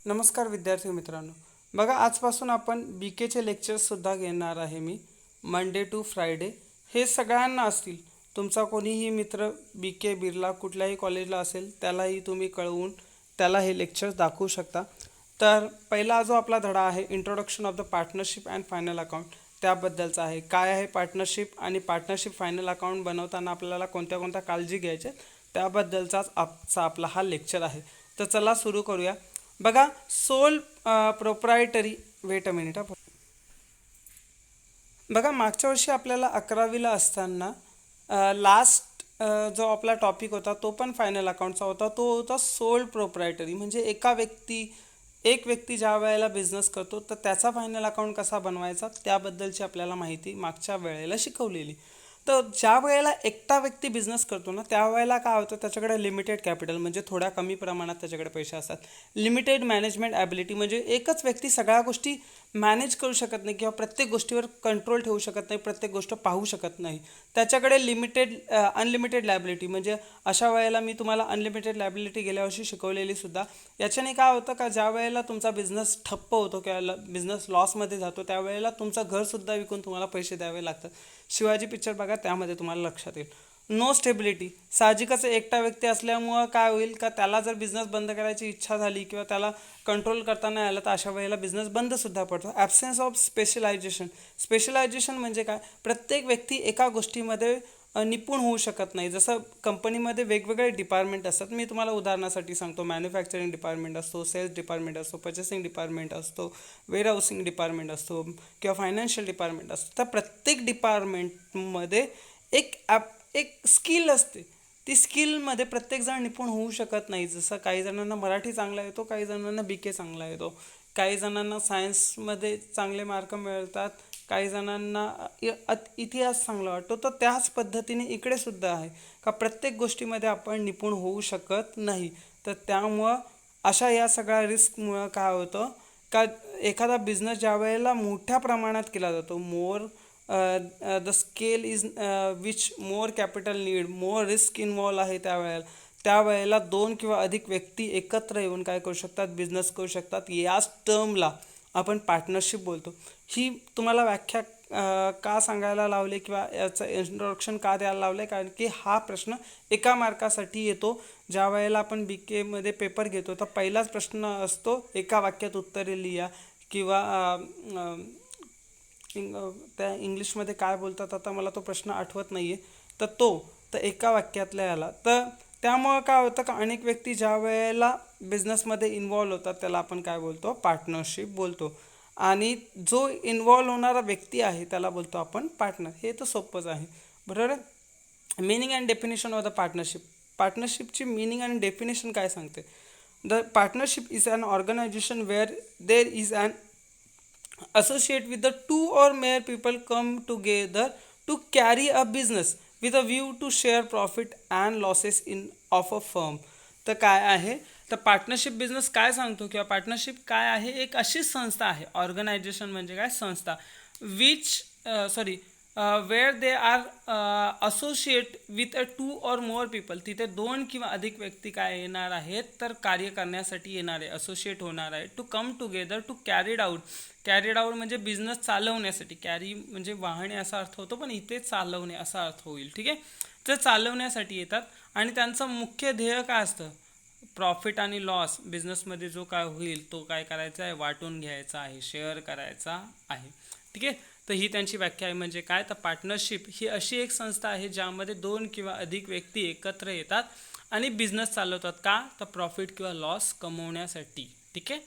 नमस्कार विद्यार्थी मित्रांनो. बघा, आजपासून आपण बी केचे लेक्चर्ससुद्धा घेणार आहे मी. मंडे टू फ्रायडे हे सगळ्यांना असतील. तुमचा कोणीही मित्र बी के बिर्ला कुठल्याही कॉलेजला असेल त्यालाही तुम्ही कळवून त्याला हे लेक्चर्स दाखवू शकता. तर पहिला जो आपला धडा आहे introduction of the partnership and final account त्याबद्दलचा आहे. काय आहे पार्टनरशिप आणि पार्टनरशिप फायनल अकाउंट बनवताना आपल्याला कोणत्या कोणत्या काळजी घ्यायच्या त्याबद्दलचाच आपला हा लेक्चर आहे. तर चला सुरू करूया. बघा, sole proprietary wait a minute. बघा, मागच्या वर्षी आपल्याला 11वीला असताना लास्ट जो आपला टॉपिक होता तो पण फायनल अकाउंटचा होता. तो होता सोल प्रोप्रायटरी, म्हणजे एक व्यक्ती ज्या वेळेला बिझनेस करतो तर त्याचा फायनल अकाउंट कसा बनवायचा त्याबद्दलची आपल्याला माहिती मागच्या वेळेला शिकवलेली. तर ज्या वेळेला एकटा व्यक्ती बिझनेस करतो ना त्यावेळेला काय होतं, त्याच्याकडे लिमिटेड कॅपिटल म्हणजे थोड्या कमी प्रमाणात त्याच्याकडे पैसे असतात. लिमिटेड मॅनेजमेंट ॲबिलिटी म्हणजे एकच व्यक्ती सगळ्या गोष्टी मॅनेज करू शकत नाही किंवा प्रत्येक गोष्टीवर कंट्रोल ठेवू शकत नाही, प्रत्येक गोष्ट पाहू शकत नाही. त्याच्याकडे अनलिमिटेड लायबिलिटी म्हणजे अशा वेळेला मी तुम्हाला अनलिमिटेड लायबिलिटी गेल्या वर्षी शिकवलेली सुद्धा. याच्याने काय होतं का ज्या वेळेला तुमचा बिझनेस ठप्प होतो किंवा बिझनेस लॉसमध्ये जातो त्यावेळेला तुमचं घरसुद्धा विकून तुम्हाला पैसे द्यावे लागतात. शिवाजी पिक्चर बघा, त्यामध्ये तुम्हाला लक्षात येईल. नो स्टेबिलिटी, साहजिकच एकटा व्यक्ती असल्यामुळं काय होईल का त्याला जर बिझनेस बंद करायची इच्छा झाली किंवा त्याला कंट्रोल करता नाही आलं तर अशा वेळेला बिझनेस बंदसुद्धा पडतो. ॲब्सेन्स ऑफ स्पेशलायझेशन म्हणजे काय, प्रत्येक व्यक्ती एका गोष्टीमध्ये निपुण होऊ शकत नाही. जसं कंपनीमध्ये वेगवेगळे डिपार्टमेंट असतात. मी तुम्हाला उदाहरणासाठी सांगतो, मॅन्युफॅक्चरिंग डिपार्टमेंट असतो, सेल्स डिपार्टमेंट असतो, पर्चेसिंग डिपार्टमेंट असतो, वेअरहाऊसिंग डिपार्टमेंट असतो किंवा फायनान्शियल डिपार्टमेंट असतो. तर प्रत्येक डिपार्टमेंटमध्ये एक स्किल असते. ती स्किलमध्ये प्रत्येकजण निपुण होऊ शकत नाही. जसं काही जणांना मराठी चांगला येतो, काही जणांना बी के चांगला येतो, काही जणांना सायन्समध्ये चांगले मार्क मिळतात, काही जणांना इतिहास चांगला वाटतो. तर त्याच पद्धतीने इकडे सुद्धा आहे का प्रत्येक गोष्टीमध्ये आपण निपुण होऊ शकत नाही. तर त्यामुळं अशा या सगळ्या रिस्कमुळं काय होतं का एखादा बिझनेस ज्या वेळेला मोठ्या प्रमाणात केला जातो, the scale is which more capital need, more risk involve आहे, त्यावेळेला दोन किंवा अधिक व्यक्ती एकत्र येऊन काय करू शकतात, बिझनेस करू शकतात. याच टर्मला आपण पार्टनरशिप बोलतो. ही तुम्हाला व्याख्या का सांगायला लावले किंवा याचं इंट्रोडक्शन का द्यायला लावले, कारण की हा प्रश्न एका मार्कासाठी येतो. ज्या वेळेला आपण बी केमध्ये पेपर घेतो तर पहिलाच प्रश्न असतो एका वाक्यात उत्तरे लिहा किंवा त्या इंग्लिशमध्ये काय बोलतात आता मला तो प्रश्न आठवत नाही आहे. तर एका वाक्यातला आला. तर त्यामुळं काय होतं का अनेक व्यक्ती ज्या वेळेला बिझनेसमध्ये इन्वॉल्व होतात त्याला आपण काय बोलतो, पार्टनरशिप बोलतो. आणि जो इन्वॉल्व होणारा व्यक्ती आहे त्याला बोलतो आपण पार्टनर. हे तर सोपंच आहे, बरोबर. Meaning and definition of the पार्टनरशिपची मीनिंग आणि डेफिनेशन काय सांगते. The partnership is an organization where there is an associate with the two or more people come together to carry a business with a view to share profit and losses in of a firm. तर काय आहे, तर partnership business काय सांगतो किंवा partnership काय आहे, एक अशी संस्था आहे. ऑर्गनायझेशन म्हणजे काय, संस्था. Which sorry where they are associate with a two or more people, तिथे दोन किंवा अधिक व्यक्ती काय येणार आहेत तर कार्य करण्यासाठी येणार आहे, असोसिएट होणार आहे. To come together to carried out म्हणजे बिझनेस चालवण्यासाठी. कॅरी म्हणजे वाहणे असा अर्थ होतो, पण इथे चालवणे असा अर्थ होईल, ठीक आहे. तर चालवण्यासाठी येतात आणि त्यांचं मुख्य ध्येय काय असतं, प्रॉफिट आणि लॉस बिझनेसमध्ये जो काय होईल तो काय करायचा आहे, वाटून घ्यायचा आहे, शेअर करायचा आहे, ठीक आहे. तर ही त्यांची व्याख्या आहे. म्हणजे काय, तर पार्टनरशिप ही अशी एक संस्था आहे ज्यामध्ये दोन किंवा अधिक व्यक्ती एकत्र येतात आणि बिझनेस चालवतात. का, तर प्रॉफिट किंवा लॉस कमवण्यासाठी, ठीक आहे,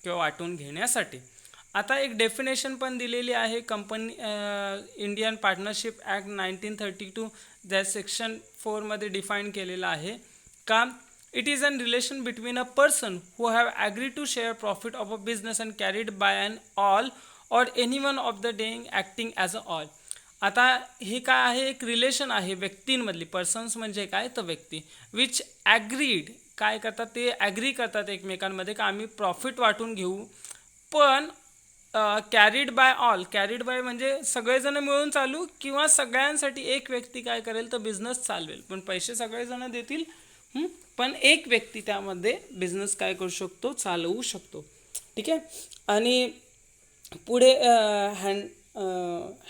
किंवा वाटून घेण्यासाठी. आता एक डेफिनेशन पण दिलेली आहे कंपनी इंडियन पार्टनरशिप ॲक्ट 1932 ज्या सेक्शन 4मध्ये डिफाईन केलेलं आहे का, it is an relation between a person who have agree to share profit of a business and carried by an all or any one of the dying acting as a all. आता हे काय आहे, एक relation आहे व्यक्तींमधली. Persons म्हणजे काय, तर व्यक्ती. विच ॲग्रीड काय करतात, ते ॲग्री करतात एकमेकांमध्ये का आम्ही प्रॉफिट वाटून घेऊ, पण कॅरीड बाय म्हणजे सगळेजण मिळून चालू किंवा सगळ्यांसाठी एक व्यक्ती काय करेल तर बिझनेस चालवेल, पण पैसे सगळेजण देतील, पण एक व्यक्ती त्यामध्ये बिझनेस काय करू शकतो, चालवू शकतो. ठीक आहे. आणि पुढे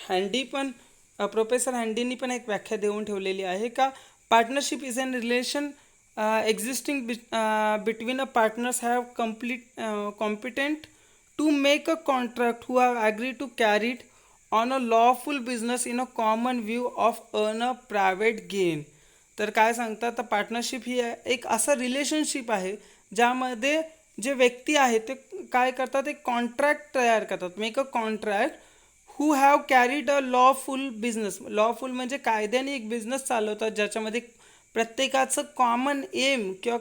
हँडी पण प्रोफेसर हँडीनी पण एक व्याख्या देऊन ठेवलेली आहे का partnership is an relation existing between a partners have competent to make a contract who have agreed to carry it on a lawful business in a common view of earn a private gain. तर काय सांगतात, तर partnership ही एक असं relationship आहे ज्यामध्ये जे व्यक्ती आहेत ते काय करतात, एक कॉन्ट्रॅक्ट तयार करतात, make a contract who have carried a lawful business. Lawful म्हणजे कायद्याने एक बिझनेस चालवतात ज्याच्यामध्ये प्रत्येकाचं कॉमन एम किंवा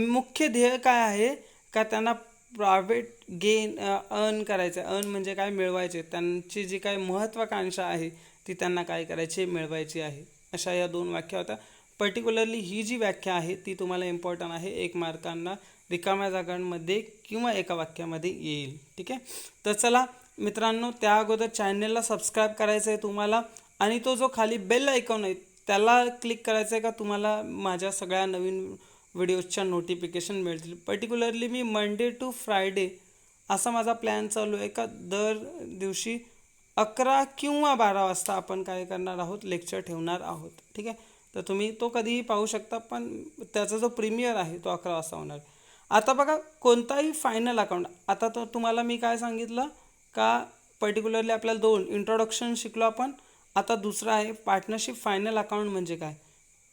मुख्य ध्येय काय आहे का त्यांना प्रायव्हेट गेन अर्न करायचं. अर्न म्हणजे काय, मिळवायचे. त्यांची जी काय महत्त्वाकांक्षा आहे ती त्यांना काय करायची, मिळवायची आहे. अशा या दोन व्याख्या होत्या. पर्टिक्युलरली ही जी व्याख्या आहे ती तुम्हाला इम्पॉर्टंट आहे, 1 मार्कांना रिकाम्या जागांमध्ये किंवा एका वाक्यामध्ये येईल. ठीक आहे. तर चला मित्रांनो, त्या अगोदर चॅनलला सबस्क्राईब करायचं आहे तुम्हाला, आणि तो जो खाली बेल आयकॉन आहे त्याला क्लिक करायचं आहे का तुम्हाला माझ्या सगळ्या नवीन व्हिडिओजच्या नोटिफिकेशन मिळतील. पर्टिक्युलरली मी मंडे टू फ्रायडे असा माझा प्लॅन चालू आहे का दर दिवशी 11 किंवा 12 वाजता आपण काय करणार आहोत, लेक्चर ठेवणार आहोत. ठीक आहे. तर तुम्ही तो कधीही पाहू शकता, पण त्याचा जो प्रीमियर आहे तो 11 वाजता होणार. आता बघा, कोणताही फायनल अकाउंट, आता तो तुम्हाला मी काय सांगितलं का पर्टिक्युलरली आपल्याला 2 इंट्रोडक्शन शिकलो आपण. आता दुसरा आहे पार्टनरशिप फायनल अकाउंट. म्हणजे काय,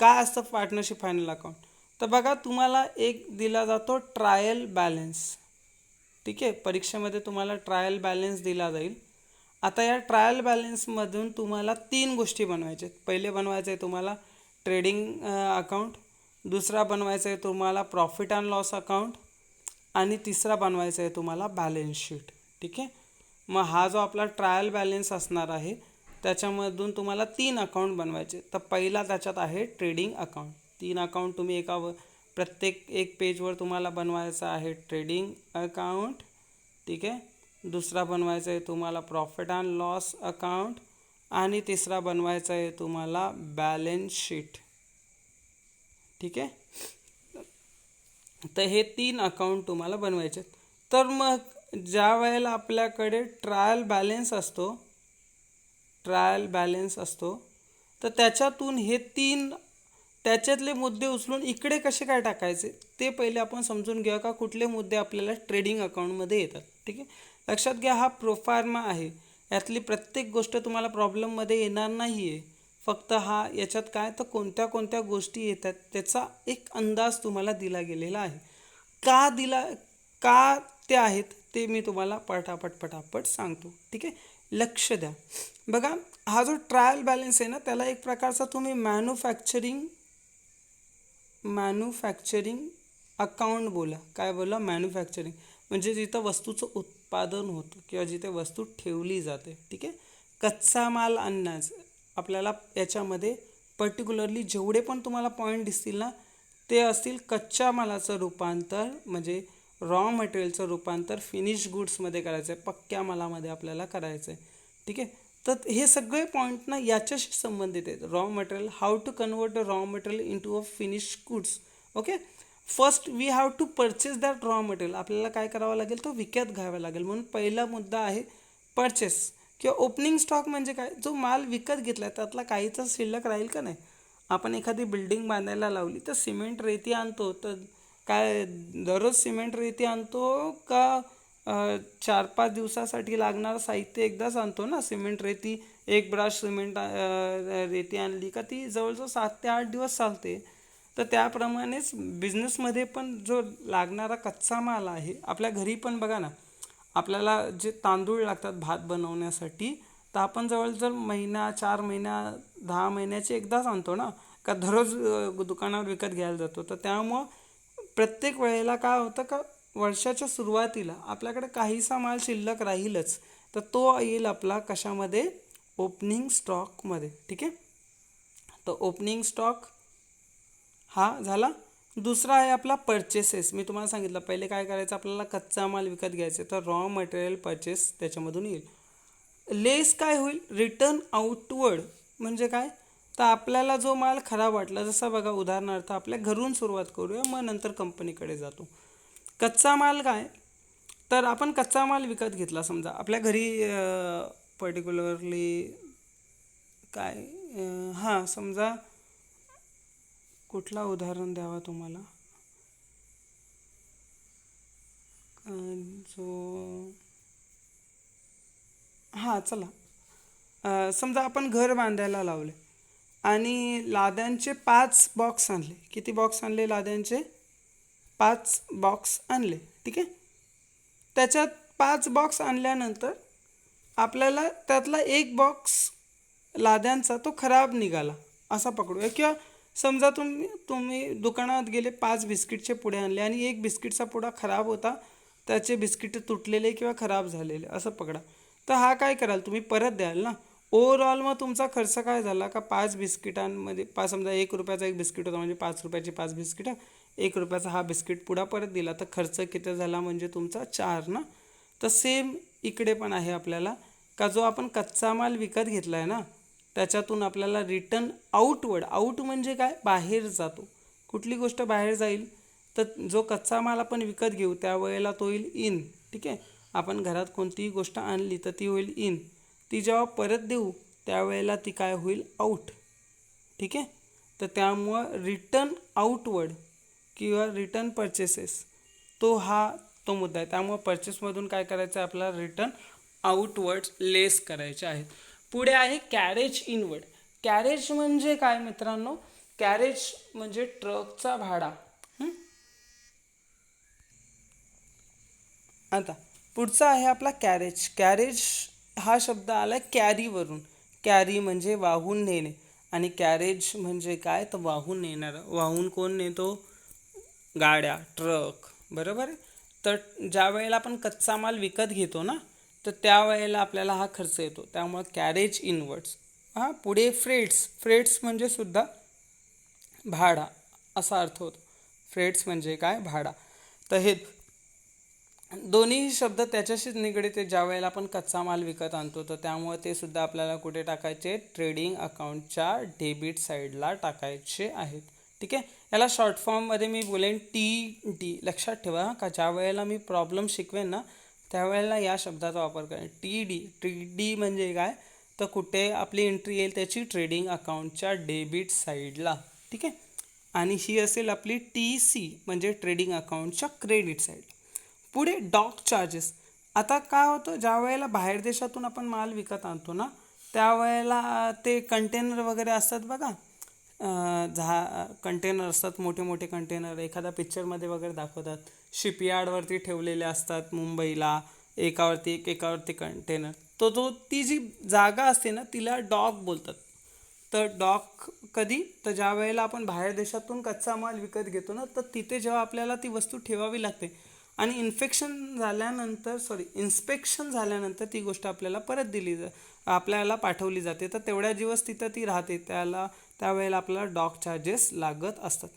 काय असतं पार्टनरशिप फायनल अकाउंट. तर बघा, तुम्हाला एक दिला जातो ट्रायल बॅलन्स. ठीक आहे. परीक्षेमध्ये तुम्हाला ट्रायल बॅलन्स दिला जाईल. आता या ट्रायल बॅलन्समधून तुम्हाला 3 गोष्टी बनवायच्या. पहिले बनवायचं आहे तुम्हाला ट्रेडिंग अकाउंट, दुसरा बनवायचं आहे तुम्हाला प्रॉफिट अँड लॉस अकाउंट, आणि तिसरा बनवायचा आहे तुम्हाला बॅलन्स शीट. ठीक आहे. मग हा जो आपला ट्रायल बॅलन्स असणार आहे त्याच्यामधून तुम्हाला 3 अकाउंट बनवायचे. तर पहिला त्याच्यात आहे ट्रेडिंग अकाउंट. 3 अकाउंट तुम्ही प्रत्येक एक पेजवर तुम्हाला बनवायचं आहे ट्रेडिंग अकाउंट. ठीक आहे. दुसरा बनवायचा आहे तुम्हाला प्रॉफिट अँड लॉस अकाउंट, आणि तिसरा बनवायचा आहे तुम्हाला बॅलन्स शीट. ठीक आहे. तर हे 3 अकाउंट तुम्हाला बनवायचे. तर मग ज्या वेळेला आपल्याकडे ट्रायल बॅलन्स असतो तर त्याच्यातून हे 3 त्याच्यातले मुद्दे उचलून इकडे कसे काय टाकायचे ते पहिले आपण समजून घ्या का कुठले मुद्दे आपल्याला ट्रेडिंग अकाउंटमध्ये येतात. ठीक आहे. लक्षात घ्या, हा प्रोफार्मा आहे. यातली प्रत्येक गोष्ट तुम्हाला प्रॉब्लेममध्ये येणार नाही आहे. फक्त याच्यात काय, तर कोणत्या कोणत्या गोष्टी येतात त्याचा एक अंदाज तुम्हाला दिला गेलेला आहे. का ते आहेत ते मी तुम्हाला पटापट सांगतो. ठीक आहे. लक्ष द्या. बघा, हा जो ट्रायल बॅलन्स आहे ना, त्याला एक प्रकारचा तुम्ही मॅन्युफॅक्चरिंग अकाउंट बोला. काय बोला, मॅन्युफॅक्चरिंग. म्हणजे जिथं वस्तूचं उत्पादन होतं किंवा जिथे वस्तू ठेवली जाते. ठीक आहे. कच्चा माल अंदाज आपल्याला याच्यामध्ये पर्टिक्युलरली जेवढे पण तुम्हाला पॉईंट दिसतील ना ते असतील कच्च्या मालाचं रूपांतर, म्हणजे रॉ मटेरियलचं रूपांतर फिनिश गुड्समध्ये करायचं आहे, पक्क्या मालामध्ये आपल्याला करायचं आहे. ठीक आहे. तर हे सगळे पॉईंट ना याच्याशी संबंधित आहेत. Raw material, how to convert a raw material into a finish goods. Okay. First we have to purchase that raw material. आपल्याला काय करावं लागेल, तो विकत घ्यावा लागेल. म्हणून पहिला मुद्दा आहे परचेस किंवा ओपनिंग स्टॉक. म्हणजे काय, जो माल विकत घेतला त्यातला काहीच शिल्लक राहील का नाही. आपण एखादी बिल्डिंग बांधायला लावली तर सिमेंट रेती आणतो, तर काय दररोज सिमेंट रेती आणतो का 4-5 दिवसासाठी लागणारं साहित्य एकदाच आणतो ना. सिमेंट रेती, एक ब्राश सिमेंट रेती आणली का ती जवळजवळ 7 ते 8 दिवस चालते. तर त्याप्रमाणेच बिझनेसमध्ये पण जो लागणारा कच्चा माल आहे, आपल्या घरी पण बघा ना, आपल्याला जे तांदूळ लागतात भात बनवण्यासाठी, तर आपण जवळजवळ महिना, 4 महिना, 10 महिन्याचे एकदाच आणतो ना, का दररोज दुकानावर विकत घ्यायला जातो. तर त्यामुळं प्रत्येक वेळेला काय होतं का वर्षाच्या सुरुवातीला आपल्याकडे काहीसा माल शिल्लक राहीलच. तर तो येईल आपला कशामध्ये, ओपनिंग स्टॉकमध्ये. ठीक आहे. तर ओपनिंग स्टॉक हा झाला. दुसरा आहे आपला परचेसेस. मी तुम्हाला सांगितलं पहिले काय करायचं, आपल्याला कच्चा माल विकत घ्यायचा, तर रॉ मटेरियल परचेस त्याच्यामधून येईल. लेस काय होईल, रिटर्न आउटवर्ड. म्हणजे काय, तर आपल्याला जो माल खराब वाटला, जसं बघा उदाहरणार्थ आपल्या घरून सुरुवात करूया, मग नंतर कंपनीकडे जातो. कच्चा माल काय, तर आपण कच्चा माल विकत घेतला समजा आपल्या घरी, पर्टिक्युलरली काय, हां समजा कुठला उदाहरण द्यावा तुम्हाला, जो, हां चला, समजा आपण घर बांधायला लावले आणि लाद्यांचे 5 बॉक्स आणले. किती बॉक्स आणले लाद्यांचे? 5 बॉक्स आणले, ठीक आहे. त्याच्यात 5 बॉक्स आणल्यानंतर आपल्याला त्यातला एक बॉक्स लाद्यांचा तो खराब निघाला असा पकडूया. किंवा समजा तुम्ही दुकानात गेले, 5 बिस्किटचे पुडे आणले आणि एक बिस्किटचा पुडा खराब होता, त्याचे बिस्किट तुटलेले किंवा खराब झालेले असं पकडा. तर हा काय कराल, तुम्ही परत द्याल ना. ओव्हरऑल मग तुमचा खर्च काय झाला का, 5 बिस्किटांमध्ये समजा 1 रुपयाचा एक बिस्किट होता, म्हणजे 5 रुपयाची 5 बिस्किटं, 1 रुपयाचा हा बिस्किट पुडा परत दिला, तर खर्च किती झाला, म्हणजे तुमचा 4 ना. तर सेम इकडे पण आहे आपल्याला, का जो आपण कच्चा माल विकत घेतला आहे ना, त्याच्यातून आपल्याला रिटर्न आउट म्हणजे काय, बाहेर जातो. कुठली गोष्ट बाहेर जाईल, तर जो कच्चा माल आपण विकत घेऊ त्यावेळेला तो होईल इन, ठीक आहे. आपण घरात कोणतीही गोष्ट आणली तर ती होईल इन, ती जेव्हा परत देऊ त्यावेळेला ती काय होईल, आउट, ठीक आहे. तर त्यामुळं रिटर्न आउटवर्ड किंवा रिटर्न परचेसेस, तो मुद्दा आहे. त्यामुळं परचेसमधून काय करायचं आहे, आपल्याला रिटर्न आउटवर्ड्स लेस करायचे आहेत. पुढे आहे कॅरेज इनवर्ड. कॅरेज म्हणजे काय मित्रांनो, कॅरेज म्हणजे ट्रकचा भाडा. आता पुढचा आहे आपला कॅरेज. कॅरेज हा शब्द आला कॅरीवरून. कॅरी म्हणजे वाहून नेणे आणि कॅरेज म्हणजे काय, तर वाहून नेणारं. वाहून कोण नेतो, गाड्या, ट्रक, बरोबर आहे. तर ज्या वेळेला आपण कच्चा माल विकत घेतो ना, तर त्यावेळेला आपल्याला हा खर्च येतो, त्यामुळे कॅरेज इनवर्ड्स. हां, पुढे फ्रेट्स म्हणजे सुद्धा भाडा असा अर्थ होतो. फ्रेट्स म्हणजे काय, भाडा. तर हे दोन्ही शब्द त्याच्याशीच निगडीत आहे. ज्या वेळेला आपण कच्चा माल विकत आणतो, तर त्यामुळे ते सुद्धा आपल्याला कुठे टाकायचे, ट्रेडिंग अकाउंटच्या डेबिट साईडला टाकायचे आहेत, ठीक आहे. याला शॉर्ट फॉर्ममध्ये मी बोलेन TD. लक्षात ठेवा का, ज्या वेळेला मी प्रॉब्लेम शिकवेन ना, त्यावेळेला या शब्दाचा वापर करेन, TD म्हणजे काय, तर कुठे आपली एंट्री येईल, त्याची ट्रेडिंग अकाउंटच्या डेबिट साईडला, ठीक आहे. आणि ही असेल आपली TC म्हणजे ट्रेडिंग अकाउंटच्या क्रेडिट साईड. पुढे डॉक चार्जेस. आता काय होतं, ज्या वेळेला बाहेर देशातून आपण माल विकत आणतो ना, त्यावेळेला ते कंटेनर वगैरे असतात बघा, कंटेनर असतात, मोठे मोठे कंटेनर, एखाद्या पिक्चरमध्ये वगैरे दाखवतात, शिपयार्डवरती ठेवलेले असतात मुंबईला, एकावरती कंटेनर. ती जी जागा असते ना, तिला डॉक बोलतात. तर डॉक कधी, तर ज्या वेळेला आपण बाहेर देशातून कच्चा माल विकत घेतो ना, तर तिथे जेव्हा आपल्याला ती वस्तू ठेवावी लागते आणि इन्स्पेक्शन झाल्यानंतर ती गोष्ट आपल्याला परत आपल्याला पाठवली जाते, तर तेवढ्या दिवस तिथं ती राहते, त्यावेळेला आपल्याला डॉक चार्जेस लागत असतात.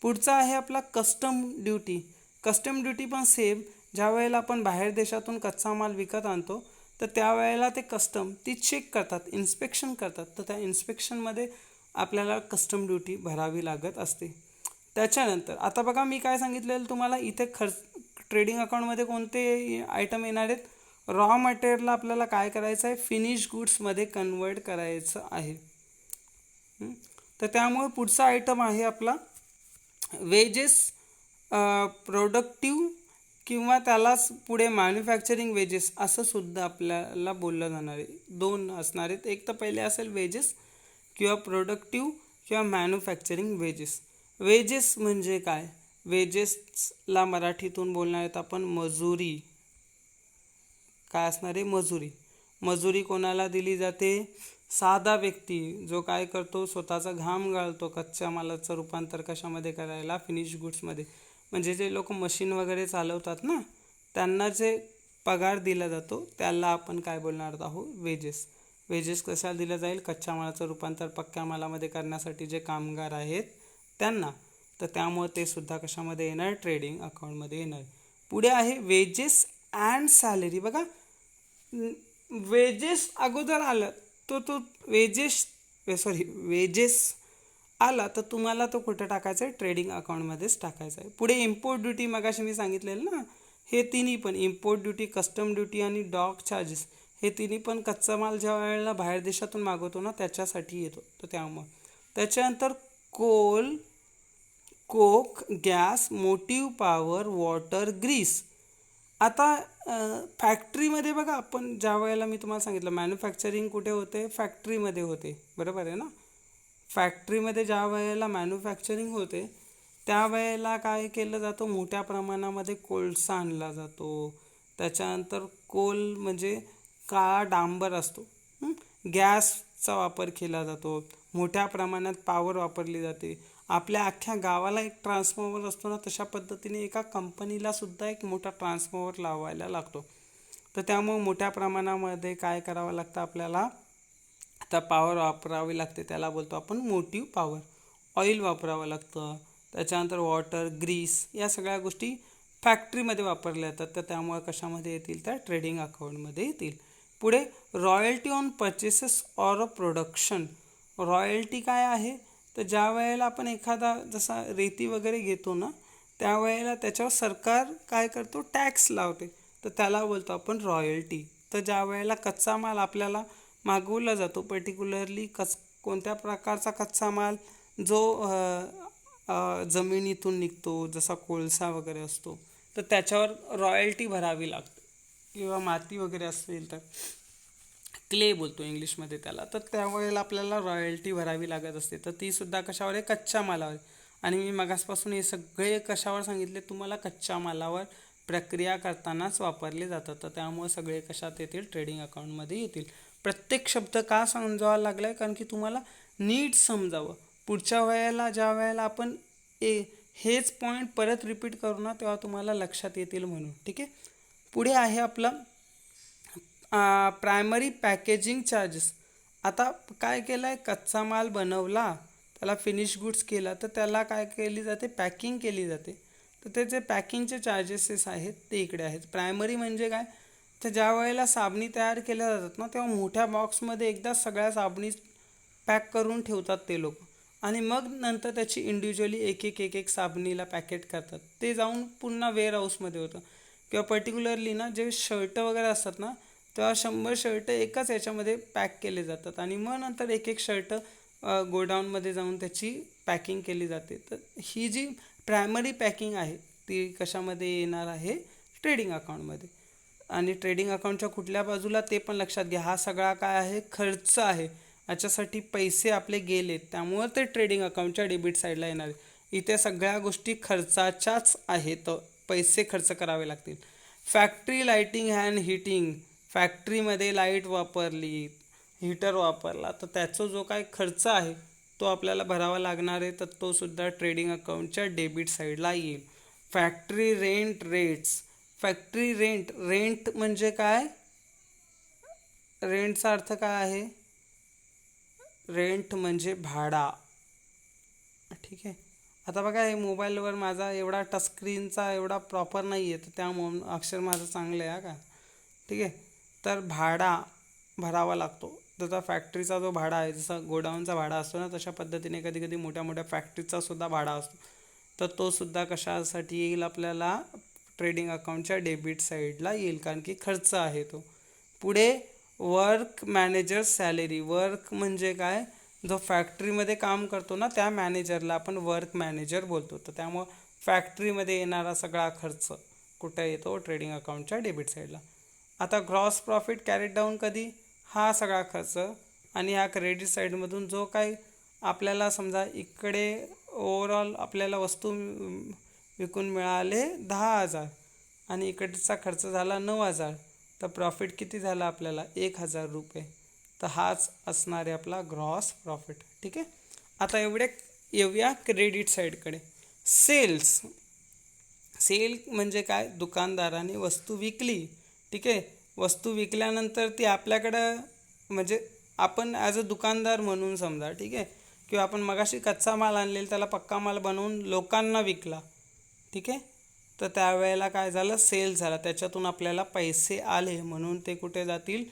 पुढचा आहे आपला कस्टम ड्युटी. कस्टम ड्युटी पण सेम, ज्या वेळेला आपण बाहेर देशातून कच्चा माल विकत आणतो, तर त्यावेळेला ते कस्टम ती चेक करतात, इन्स्पेक्शन करतात, तर त्या इन्स्पेक्शनमध्ये आपल्याला कस्टम ड्युटी भरावी लागत असते. त्याच्यानंतर आता बघा, मी काय सांगितलेलं तुम्हाला, इथे ट्रेडिंग अकाउंटमध्ये कोणते आयटम येणार आहेत, रॉ मटेरियलला आपल्याला काय करायचं आहे, फिनिश गुड्समध्ये कन्वर्ट करायचं आहे. तर त्यामुळे पुढचा आयटम आहे आपला वेजेस, प्रोडक्टिव्ह किंवा त्यालाच पुढे मॅन्युफॅक्चरिंग वेजेस असं सुद्धा आपल्याला बोललं जाणार आहे. 2 असणार आहेत, एक तर पहिले असेल वेजेस किंवा प्रोडक्टिव्ह किंवा मॅन्युफॅक्चरिंग वेजेस. वेजेस म्हणजे काय, वेजेसला मराठीतून बोलणार आहेत आपण मजुरी. काय असणार आहे, मजुरी कोणाला दिली जाते, साधा व्यक्ती जो काय करतो, स्वतःचा घाम गाळतो कच्च्या मालाचं रूपांतर कशामध्ये करायला, फिनिश गुड्समध्ये. म्हणजे जे लोक मशीन वगैरे चालवतात ना, त्यांना जे पगार दिला जातो त्याला आपण काय बोलणार आहोत, वेजेस कशाला दिलं जाईल, कच्च्या मालाचं रूपांतर पक्क्या मालामध्ये करण्यासाठी जे कामगार आहेत त्यांना. तर त्यामुळे ते सुद्धा कशामध्ये येणार, ट्रेडिंग अकाउंटमध्ये येणार. पुढे आहे वेजेस अँड सॅलरी. बघा, वेजेस अगोदर आलं, तो वेजेस सॉरी वेजेस आला तर तुम्हाला तो कुठं टाकायचा आहे, ट्रेडिंग अकाउंटमध्येच टाकायचा आहे. पुढे इम्पोर्ट ड्युटी मगाशी मी सांगितलेलं ना, हे तिन्ही पण इम्पोर्ट ड्युटी, कस्टम ड्युटी आणि डॉक चार्जेस हे तिन्ही पण कच्चा माल ज्या वेळेला बाहेर देशातून मागवतो ना त्याच्यासाठी येतो. तर त्यामुळे त्याच्यानंतर coal, coke, gas, motive power, water, grease. आता फॅक्टरीमध्ये बघा, आपण ज्या वेळेला मी तुम्हाला सांगितलं मॅन्युफॅक्चरिंग कुठे होते, फॅक्टरीमध्ये होते, बरोबर आहे ना. फॅक्टरीमध्ये ज्या वेळेला मॅन्युफॅक्चरिंग होते त्यावेळेला काय केलं जातं, मोठ्या प्रमाणामध्ये कोळसा आणला जातो. त्याच्यानंतर कोल म्हणजे काळा डांबर असतो. गॅसचा वापर केला जातो. मोठ्या प्रमाणात पॉवर वापरली जाते. आपल्या अख्ख्या गावाला एक ट्रान्सफॉर्मर असतो ना, तशा पद्धतीने एका कंपनीला सुद्धा एक मोठा ट्रान्सफॉर्मर लावायला लागतो. तर त्यामुळे मोठ्या प्रमाणामध्ये काय करावं लागतं आपल्याला, आता पॉवर वापरावी लागते, त्याला बोलतो आपण मोटिव्ह पॉवर. ऑइल वापरावं लागतं. त्याच्यानंतर वॉटर, ग्रीस या सगळ्या गोष्टी फॅक्टरीमध्ये वापरल्या जातात. तर त्यामुळे कशामध्ये येतील, त्या ट्रेडिंग अकाउंटमध्ये येतील. पुढे royalty on purchases or a production. Royalty काय आहे, तर ज्या वेळेला आपण एखादा जसा रेती वगैरे घेतो ना, त्यावेळेला त्याच्यावर सरकार काय करतो, टॅक्स लावते. तर त्याला बोलतो आपण रॉयल्टी. तर ज्या वेळेला कच्चा माल आपल्याला मागवला जातो, पर्टिक्युलरली कोणत्या प्रकारचा कच्चा माल जो जमिनीतून निघतो, जसा कोळसा वगैरे असतो, तर त्याच्यावर रॉयल्टी भरावी लागते. किंवा माती वगैरे असेल तर क्ले बोलतो इंग्लिशमध्ये त्याला, तर त्यावेळेला आपल्याला रॉयल्टी भरावी लागत असते. तर ती सुद्धा कशावर आहे, कच्च्या मालावर. आणि मी मगासपासून हे सगळे कशावर सांगितले तुम्हाला, कच्च्या मालावर प्रक्रिया करतानाच वापरले जातात. तर त्यामुळे सगळे कशात येतील, ट्रेडिंग अकाउंटमध्ये येतील. प्रत्येक शब्द का समजावा लागलाय, कारण की तुम्हाला नीट समजावं. पुढच्या वेळेला ज्या वेळेला आपण हेच पॉईंट परत रिपीट करू ना, तेव्हा तुम्हाला लक्षात येतील म्हणून. ठीक आहे. पुढे आहे आपलं प्रायमरी पॅकेजिंग चार्जेस. आता काय केलं आहे, कच्चा माल बनवला, त्याला फिनिश गुड्स केला, तर त्याला काय केली जाते, पॅकिंग केली जाते. तर त्याचे पॅकिंगचे चार्जेसेस आहेत ते इकडे आहेत. प्रायमरी म्हणजे काय, तर ज्या वेळेला साबणी तयार केल्या जातात ना, तेव्हा मोठ्या बॉक्समध्ये एकदा सगळ्या साबणी पॅक करून ठेवतात ते लोक. आणि मग नंतर त्याची इंडिव्हिज्युअली एक एक एक एक साबणीला पॅकेट करतात. ते जाऊन पुन्हा वेअर हाऊसमध्ये होतं. किंवा पर्टिक्युलरली ना, जे शर्ट वगैरे असतात ना, तेव्हा 100 शर्ट एकाच याच्यामध्ये पॅक केले जातात. आणि मग नंतर एक एक शर्ट गोडाऊनमध्ये जाऊन त्याची पॅकिंग केली जाते. तर ही जी प्रायमरी पॅकिंग आहे ती कशामध्ये येणार आहे, ट्रेडिंग अकाउंटमध्ये. आणि ट्रेडिंग अकाउंटच्या कुठल्या बाजूला ते पण लक्षात घ्या, हा सगळा काय आहे, खर्च आहे. याच्यासाठी पैसे आपले गेलेत, त्यामुळं ते ट्रेडिंग अकाउंटच्या डेबिट साईडला येणार आहे. इथे सगळ्या गोष्टी खर्चाच्याच आहेत, पैसे खर्च करावे लागतील. फॅक्टरी लाईटिंग अँड हीटिंग, फॅक्टरीमध्ये लाईट वापरली, हीटर वापरला, तर त्याचा जो काय खर्च आहे तो आपल्याला भरावा लागणार आहे. तर तो सुद्धा ट्रेडिंग अकाउंटच्या डेबिट साईडला येईल. Factory rent rates, factory rent, rent म्हणजे काय, रेंटचा अर्थ काय आहे, रेंट म्हणजे भाडा. ठीक आहे. आता बघा, हे मोबाईलवर माझा एवढा टचस्क्रीनचा एवढा प्रॉपर नाही आहे, तर त्यामुळं अक्षर माझं चांगलं आहे का. ठीक आहे. तर भाडा भरावा लागतो. जसा फॅक्टरीचा जो भाडा आहे, जसा गोडाऊनचा भाडा असतो ना, तशा पद्धतीने कधी कधी मोठ्या मोठ्या फॅक्टरीचा सुद्धा भाडा असतो. तर तो सुद्धा कशासाठी येईल, आपल्याला ट्रेडिंग अकाउंटच्या डेबिट साईडला येईल, कारण की खर्च आहे तो. पुढे वर्क मॅनेजर सॅलरी. वर्क म्हणजे काय, जो फॅक्टरीमध्ये काम करतो ना, त्या मॅनेजरला आपण वर्क मॅनेजर बोलतो. तर त्यामुळं फॅक्टरीमध्ये येणारा सगळा खर्च कुठे येतो, ट्रेडिंग अकाउंटच्या डेबिट साईडला. आता ग्रॉस प्रॉफिट कॅरीड डाऊन कधी, हा सगळा खर्च. आणि ह्या क्रेडिट साईडमधून जो काही आपल्याला समजा इकडे ओव्हरऑल आपल्याला वस्तू विकून मिळाले 10,000 आणि इकडचा खर्च झाला 9,000, तर प्रॉफिट किती झाला आपल्याला, 1,000 रुपये. तर हाच असणार आहे आपला ग्रॉस प्रॉफिट. ठीक आहे. आता येऊया क्रेडिट साईडकडे. सेल्स, सेल म्हणजे काय, दुकानदाराने वस्तू विकली. ठीक आहे. वस्तू विकल्यानंतर ती आपल्याकडं, म्हणजे आपण ॲज अ दुकानदार म्हणून समजा. ठीक आहे. किंवा आपण मगाशी कच्चा माल आणलेला त्याला पक्का माल बनवून लोकांना विकला. ठीक आहे. तर त्यावेळेला काय झालं, सेल झाला, त्याच्यातून आपल्याला पैसे आले, म्हणून ते कुठे जातील,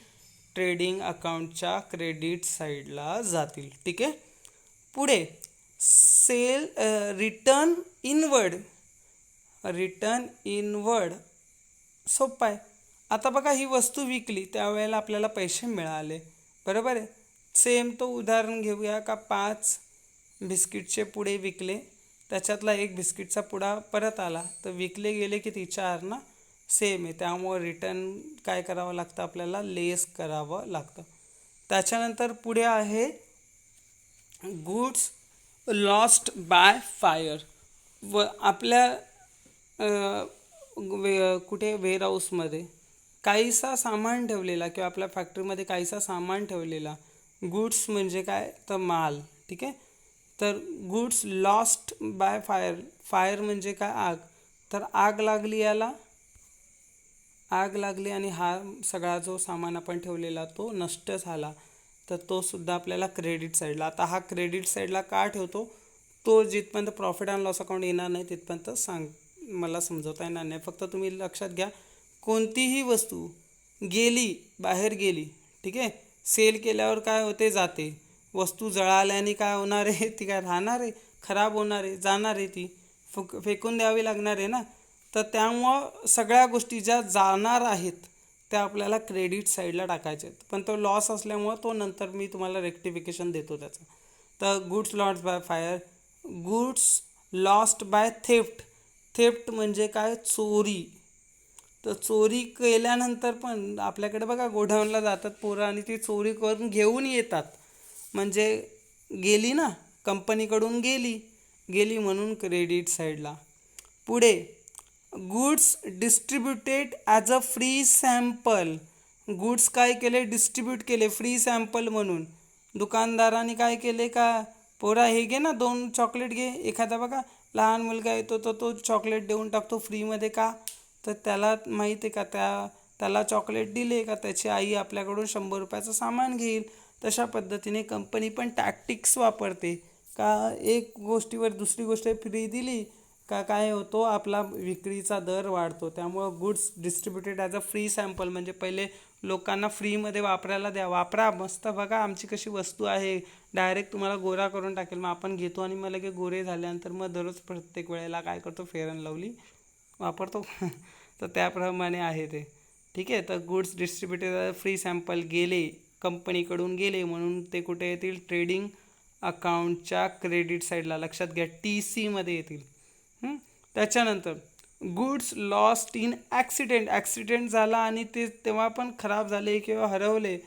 ट्रेडिंग अकाउंटच्या क्रेडिट साईडला जातील. ठीक आहे. पुढे sale return inward. Return inward सोपं आहे. आता बघा ही वस्तू विकली त्यावेळेला आपल्याला पैसे मिळाले, बरोबर आहे. सेम तो उदाहरण घेऊया का 5 बिस्किटचे पुडे विकले, त्याच्यातला एक बिस्किटचा पुडा परत आला तर विकले गेले किती 4 ना. सेम आहे, त्यामुळे रिटर्न काय करावं लागतं आपल्याला, लेस करावं लागतं. त्याच्यानंतर पुढे आहे गुड्स लॉस्ट बाय फायर. व आपल्या कुठे वेअरहाऊसमध्ये काहीसा सामान ठेवलेला किंवा आपल्या फॅक्टरीमध्ये काहीसा सामान ठेवलेला, गुड्स म्हणजे काय तर माल. ठीक आहे. तर goods lost by fire. Fire म्हणजे काय आग. तर आग लागली, याला आग लागली आणि हा सगळा जो सामान आपण ठेवलेला तो नष्ट झाला, तर तो सुद्धा आपल्याला क्रेडिट साईडला. आता हा क्रेडिट साईडला का ठेवतो, तो जिथपर्यंत प्रॉफिट अँड लॉस अकाउंट येणार नाही तिथपर्यंत मला समजवता येणार नाही. फक्त तुम्ही लक्षात घ्या, कोणतीही वस्तू गेली, बाहेर गेली, ठीक आहे, सेल केल्यावर काय होते, जाते. वस्तू जळाल्याने काय होणार आहे, ती काय राहणार आहे, खराब होणार आहे, जाणार आहे, ती फेकून द्यावी लागणार आहे ना. तर त्यामुळं सगळ्या गोष्टी ज्या जाणार आहेत त्या आपल्याला क्रेडिट साईडला टाकायचे आहेत. पण तो लॉस असल्यामुळं तो नंतर मी तुम्हाला रेक्टिफिकेशन देतो त्याचं. तर goods lost by fire, goods lost by theft. Theft म्हणजे काय, चोरी. तर चोरी केल्यानंतर पण आपल्याकडे बघा गोडाऊनला जातात पोरं आणि ती चोरी करून घेऊन येतात, म्हणजे गेली ना, कंपनीकडून गेली म्हणून क्रेडिट साईडला. पुढे goods distributed as a free sample. Goods काय केले, डिस्ट्रीब्यूट केले फ्री सॅम्पल म्हणून. दुकानदाराने काय केले का, पोरा हे घे ना 2 चॉकलेट घे. एखादा बघा लहान मुलगा येतो तर तो चॉकलेट देऊन टाकतो फ्रीमध्ये. का तर त्याला माहिती आहे का त्याला चॉकलेट दिले का त्याची आई आपल्याकडून 100 रुपयाचं सामान घेईल. तशा पद्धतीने कंपनी पण टॅक्टिक्स वापरते का, एक गोष्टीवर दुसरी गोष्ट फ्री दिली का काय होतो, आपला विक्रीचा दर वाढतो. त्यामुळं goods distributed as a free sample म्हणजे पहिले लोकांना फ्रीमध्ये वापरायला द्या. वापरा मस्त, बघा आमची कशी वस्तू आहे, डायरेक्ट तुम्हाला गोरा करून टाकेल. मग आपण घेतो आणि मग लगे गोरे झाल्यानंतर मग दररोज प्रत्येक वेळेला काय करतो, फेअर अँड लवली वापरतो. तर त्याप्रमाणे आहे ते. ठीक आहे. तर गुड्स डिस्ट्रीब्युटेड फ्री सॅम्पल गेले, कंपनीकडून गेले म्हणून ते कुठे येतील, ट्रेडिंग अकाउंटच्या क्रेडिट साईडला. लक्षात घ्या, TCमध्ये येतील. त्याच्यानंतर goods lost in accident. Accident झाला आणि ते तेव्हा पण खराब झाले किंवा हरवले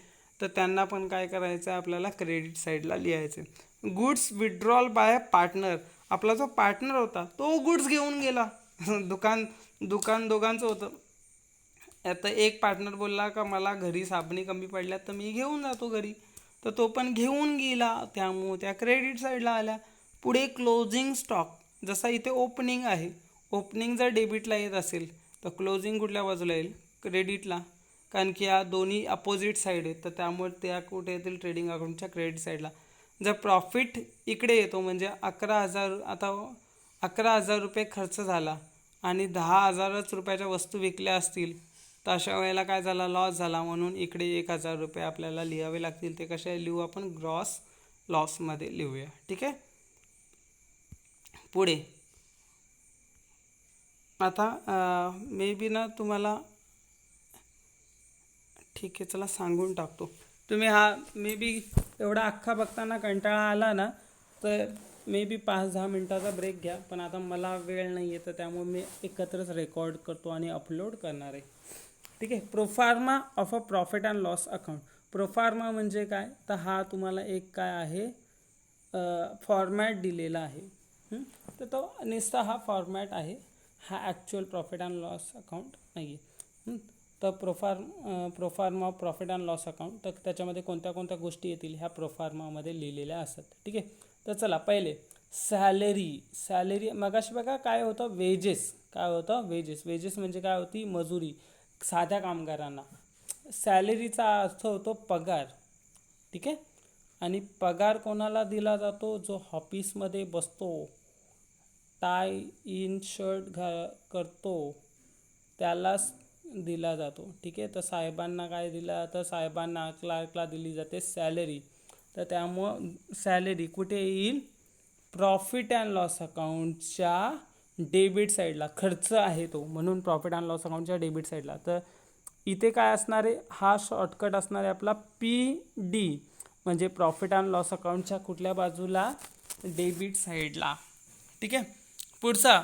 तर त्यांना पण काय करायचं, आपल्याला क्रेडिट साईडला लिहायचे. Goods withdrawal bye partner. आपला जो पार्टनर होता तो गुड्स घेऊन गेला. दुकान दोघांचं होतं. आता एक पार्टनर बोलला का मला घरी साबणी कमी पडल्यात तर मी घेऊन जातो घरी, तर तो पण घेऊन गेला, त्यामुळे त्या क्रेडिट साईडला आल्या. पुढे क्लोजिंग स्टॉक. जसा इथे ओपनिंग आहे, ओपनिंग जर डेबिटला येत असेल तर क्लोजिंग कुठल्या बाजूला येईल, क्रेडिटला. कारण की या दोन्ही अपोजिट साईड आहेत, तर त्यामुळे त्या कुठे येतील, ट्रेडिंग अकाउंटच्या क्रेडिट साईडला. जर प्रॉफिट इकडे येतो म्हणजे 11,000, आता 11,000 रुपये खर्च झाला आणि 10,000च रुपयाच्या वस्तू विकल्या असतील तर अशा वेळेला काय झाला, लॉस झाला. म्हणून इकडे 1,000 रुपये आपल्याला लिहावे लागतील. ते कशा लिहू आपण, ग्रॉस लॉसमध्ये लिहूया. ठीक आहे. पुढे आता मे बी ना तुम्हाला, ठीक आहे चला सांगून टाकतो. तुम्ही हा मे बी एवढा अख्खा बघताना कंटाळा आला ना तर मे बी 5-10 मिनटाचा ब्रेक घ्या. पण आता मला वेळ नाही आहे तर त्यामुळे मी एकत्रच रेकॉर्ड करतो आणि अपलोड करणार आहे. ठीक आहे. Proforma of a profit and loss account. Proforma म्हणजे काय, तर हा तुम्हाला एक काय आहे फॉर्मॅट दिलेला आहे. तर तो नुसता हा फॉर्मॅट आहे, हा actual profit and loss account नाही आहे. तर proforma of profit and loss account, तर त्याच्यामध्ये कोणत्या कोणत्या गोष्टी येतील ह्या प्रोफार्मामध्ये लिहिलेल्या असतात. ठीक आहे. तर चला पहिले सॅलरी. मगाशी बघा काय होतं, वेजेस. काय होतं, वेजेस म्हणजे काय होती, मजुरी साध्या कामगारांना. सॅलरीचा अर्थ होतो पगार. ठीक आहे. आणि पगार कोणाला दिला जातो, जो ऑफिसमध्ये बसतो, टाय इन शर्ट करतो, त्याला दिला जातो. ठीक आहे, तर साहेबांना काय दिला, तर साहेबांना क्लार्कला दिली जाते सॅलरी. तर त्यामुळं सॅलरी कुठे येईल, प्रॉफिट अँड लॉस अकाउंटच्या डेबिट साईडला खर्च आहे तो, म्हणून प्रॉफिट अँड लॉस अकाउंटच्या डेबिट साईडला. तर इथे काय असणार आहे, हा शॉर्टकट असणार आहे आपला PD, म्हणजे प्रॉफिट अँड लॉस अकाउंटच्या कुठल्या बाजूला, डेबिट साईडला. ठीक आहे, पुढचा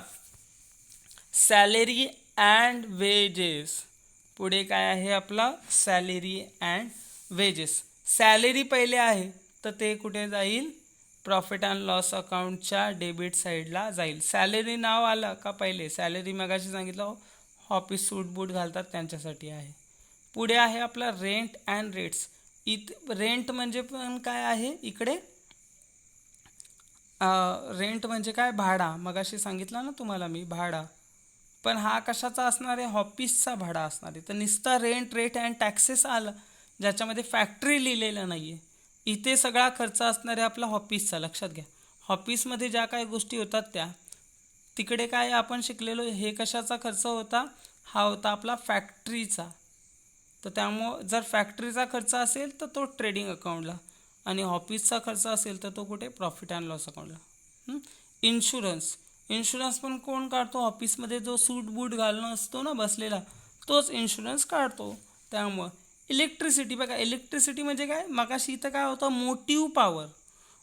सॅलरी अँड वेजेस. पुढे काय आहे आपला, सॅलरी अँड वेजेस. सॅलरी पहिले आहे तर ते कुठे जाईल, प्रॉफिट अँड लॉस अकाउंटच्या डेबिट साईडला जाईल. सॅलरी नाव आलं का, पहिले सॅलरी मगाशी सांगितलं ऑफिस सूट बूट घालतात त्यांच्यासाठी आहे. पुढे आहे आपला रेंट अँड रेट्स. रेंट म्हणजे पण काय आहे इकडे, रेंट म्हणजे काय, भाडा. मगाशी सांगितलं ना तुम्हाला मी, भाडा. पण हा कशाचा असणार आहे, ऑफिसचा भाडा असणार आहे. तर नुसता रेंट, रेट अँड टॅक्सेस आलं ज्याच्यामध्ये फॅक्टरी लिहिलेलं नाही आहे, इथे सगळा खर्च असणार आहे आपला ऑफिसचा. लक्षात घ्या, ऑफिसमध्ये ज्या काही गोष्टी होतात त्या, तिकडे काय आपण शिकलेलो, हे कशाचा खर्च होता, हा होता आपला फॅक्टरीचा. तर त्यामुळं जर फॅक्टरीचा खर्च असेल तर तो ट्रेडिंग अकाउंटला, आणि ऑफिसचा खर्च असेल तर तो कुठे, प्रॉफिट अँड लॉस अकाउंटला. इन्शुरन्स. इन्शुरन्स पण कोण काढतो, ऑफिसमध्ये जो सूट बूट घालणं असतो ना बसलेला, तोच इन्शुरन्स काढतो. त्यामुळं इलेक्ट्रिसिटी. बघा, इलेक्ट्रिसिटी म्हणजे काय, मगाशी इथं काय होतं, मोटिव्ह पॉवर.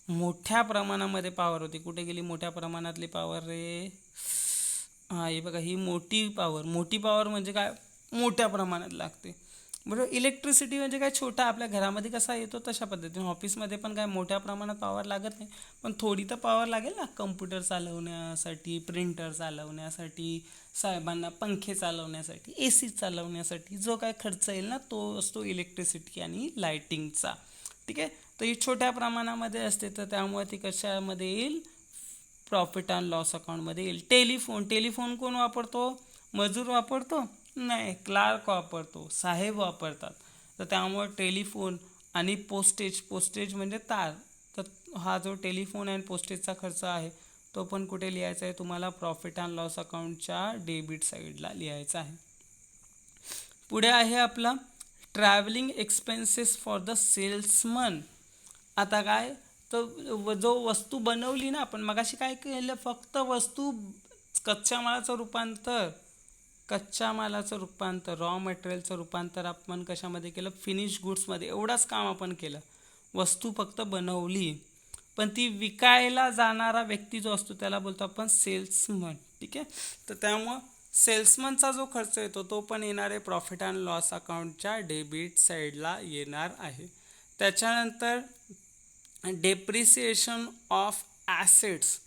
मोठ्या प्रमाणामध्ये पॉवर होती. कुठे गेली मोठ्या प्रमाणातली पॉवर रे, हां हे बघा, ही मोठी पॉवर. मोठी पॉवर म्हणजे काय, मोठ्या प्रमाणात लागते. बरोबर. इलेक्ट्रिसिटी म्हणजे काय, छोटा आपल्या घरामध्ये कसा येतो तशा पद्धतीने ऑफिसमध्ये पण काय मोठ्या प्रमाणात पॉवर लागत नाही, पण थोडी तर पॉवर लागेल ना, कम्प्युटर चालवण्यासाठी, प्रिंटर चालवण्यासाठी, साहेबांना पंखे चालवण्यासाठी, AC चालवण्यासाठी जो काय खर्च येईल ना, तो असतो इलेक्ट्रिसिटी आणि लाईटिंगचा. ठीक आहे, तर ही छोट्या प्रमाणामध्ये असते, तर त्यामुळे ती कशामध्ये येईल, प्रॉफिट अँड लॉस अकाउंटमध्ये येईल. टेलिफोन. टेलिफोन कोण वापरतो, मजूर वापरतो नाही, क्लार्क वापरतो, साहेब वापरतात. तर त्यामुळे टेलिफोन आणि पोस्टेज. पोस्टेज म्हणजे तार. तर हा जो टेलिफोन आणि पोस्टेजचा खर्च आहे तो पण कुठे लिहायचा आहे तुम्हाला, प्रॉफिट अँड लॉस अकाउंटच्या डेबिट साईडला लिहायचा आहे. पुढे आहे आपला travelling expenses for the salesman. आता काय, तर जो वस्तू बनवली ना आपण मगाशी, काय केलं, फक्त वस्तू, कच्च्या मालाचं रूपांतर, रॉ मटेरियलचं रूपांतर आपण कशामध्ये केलं, फिनिश गुड्समध्ये. एवढंच काम आपण केलं, वस्तू फक्त बनवली. पण ती विकायला जाणारा व्यक्ती जो असतो त्याला बोलतो आपण सेल्समन. ठीक आहे, तर त्यामुळं सेल्समनचा जो खर्च येतो तो पण येणार आहे प्रॉफिट अँड लॉस अकाउंटच्या डेबिट साईडला येणार आहे. त्याच्यानंतर डेप्रिसिएशन ऑफ ॲसेट्स.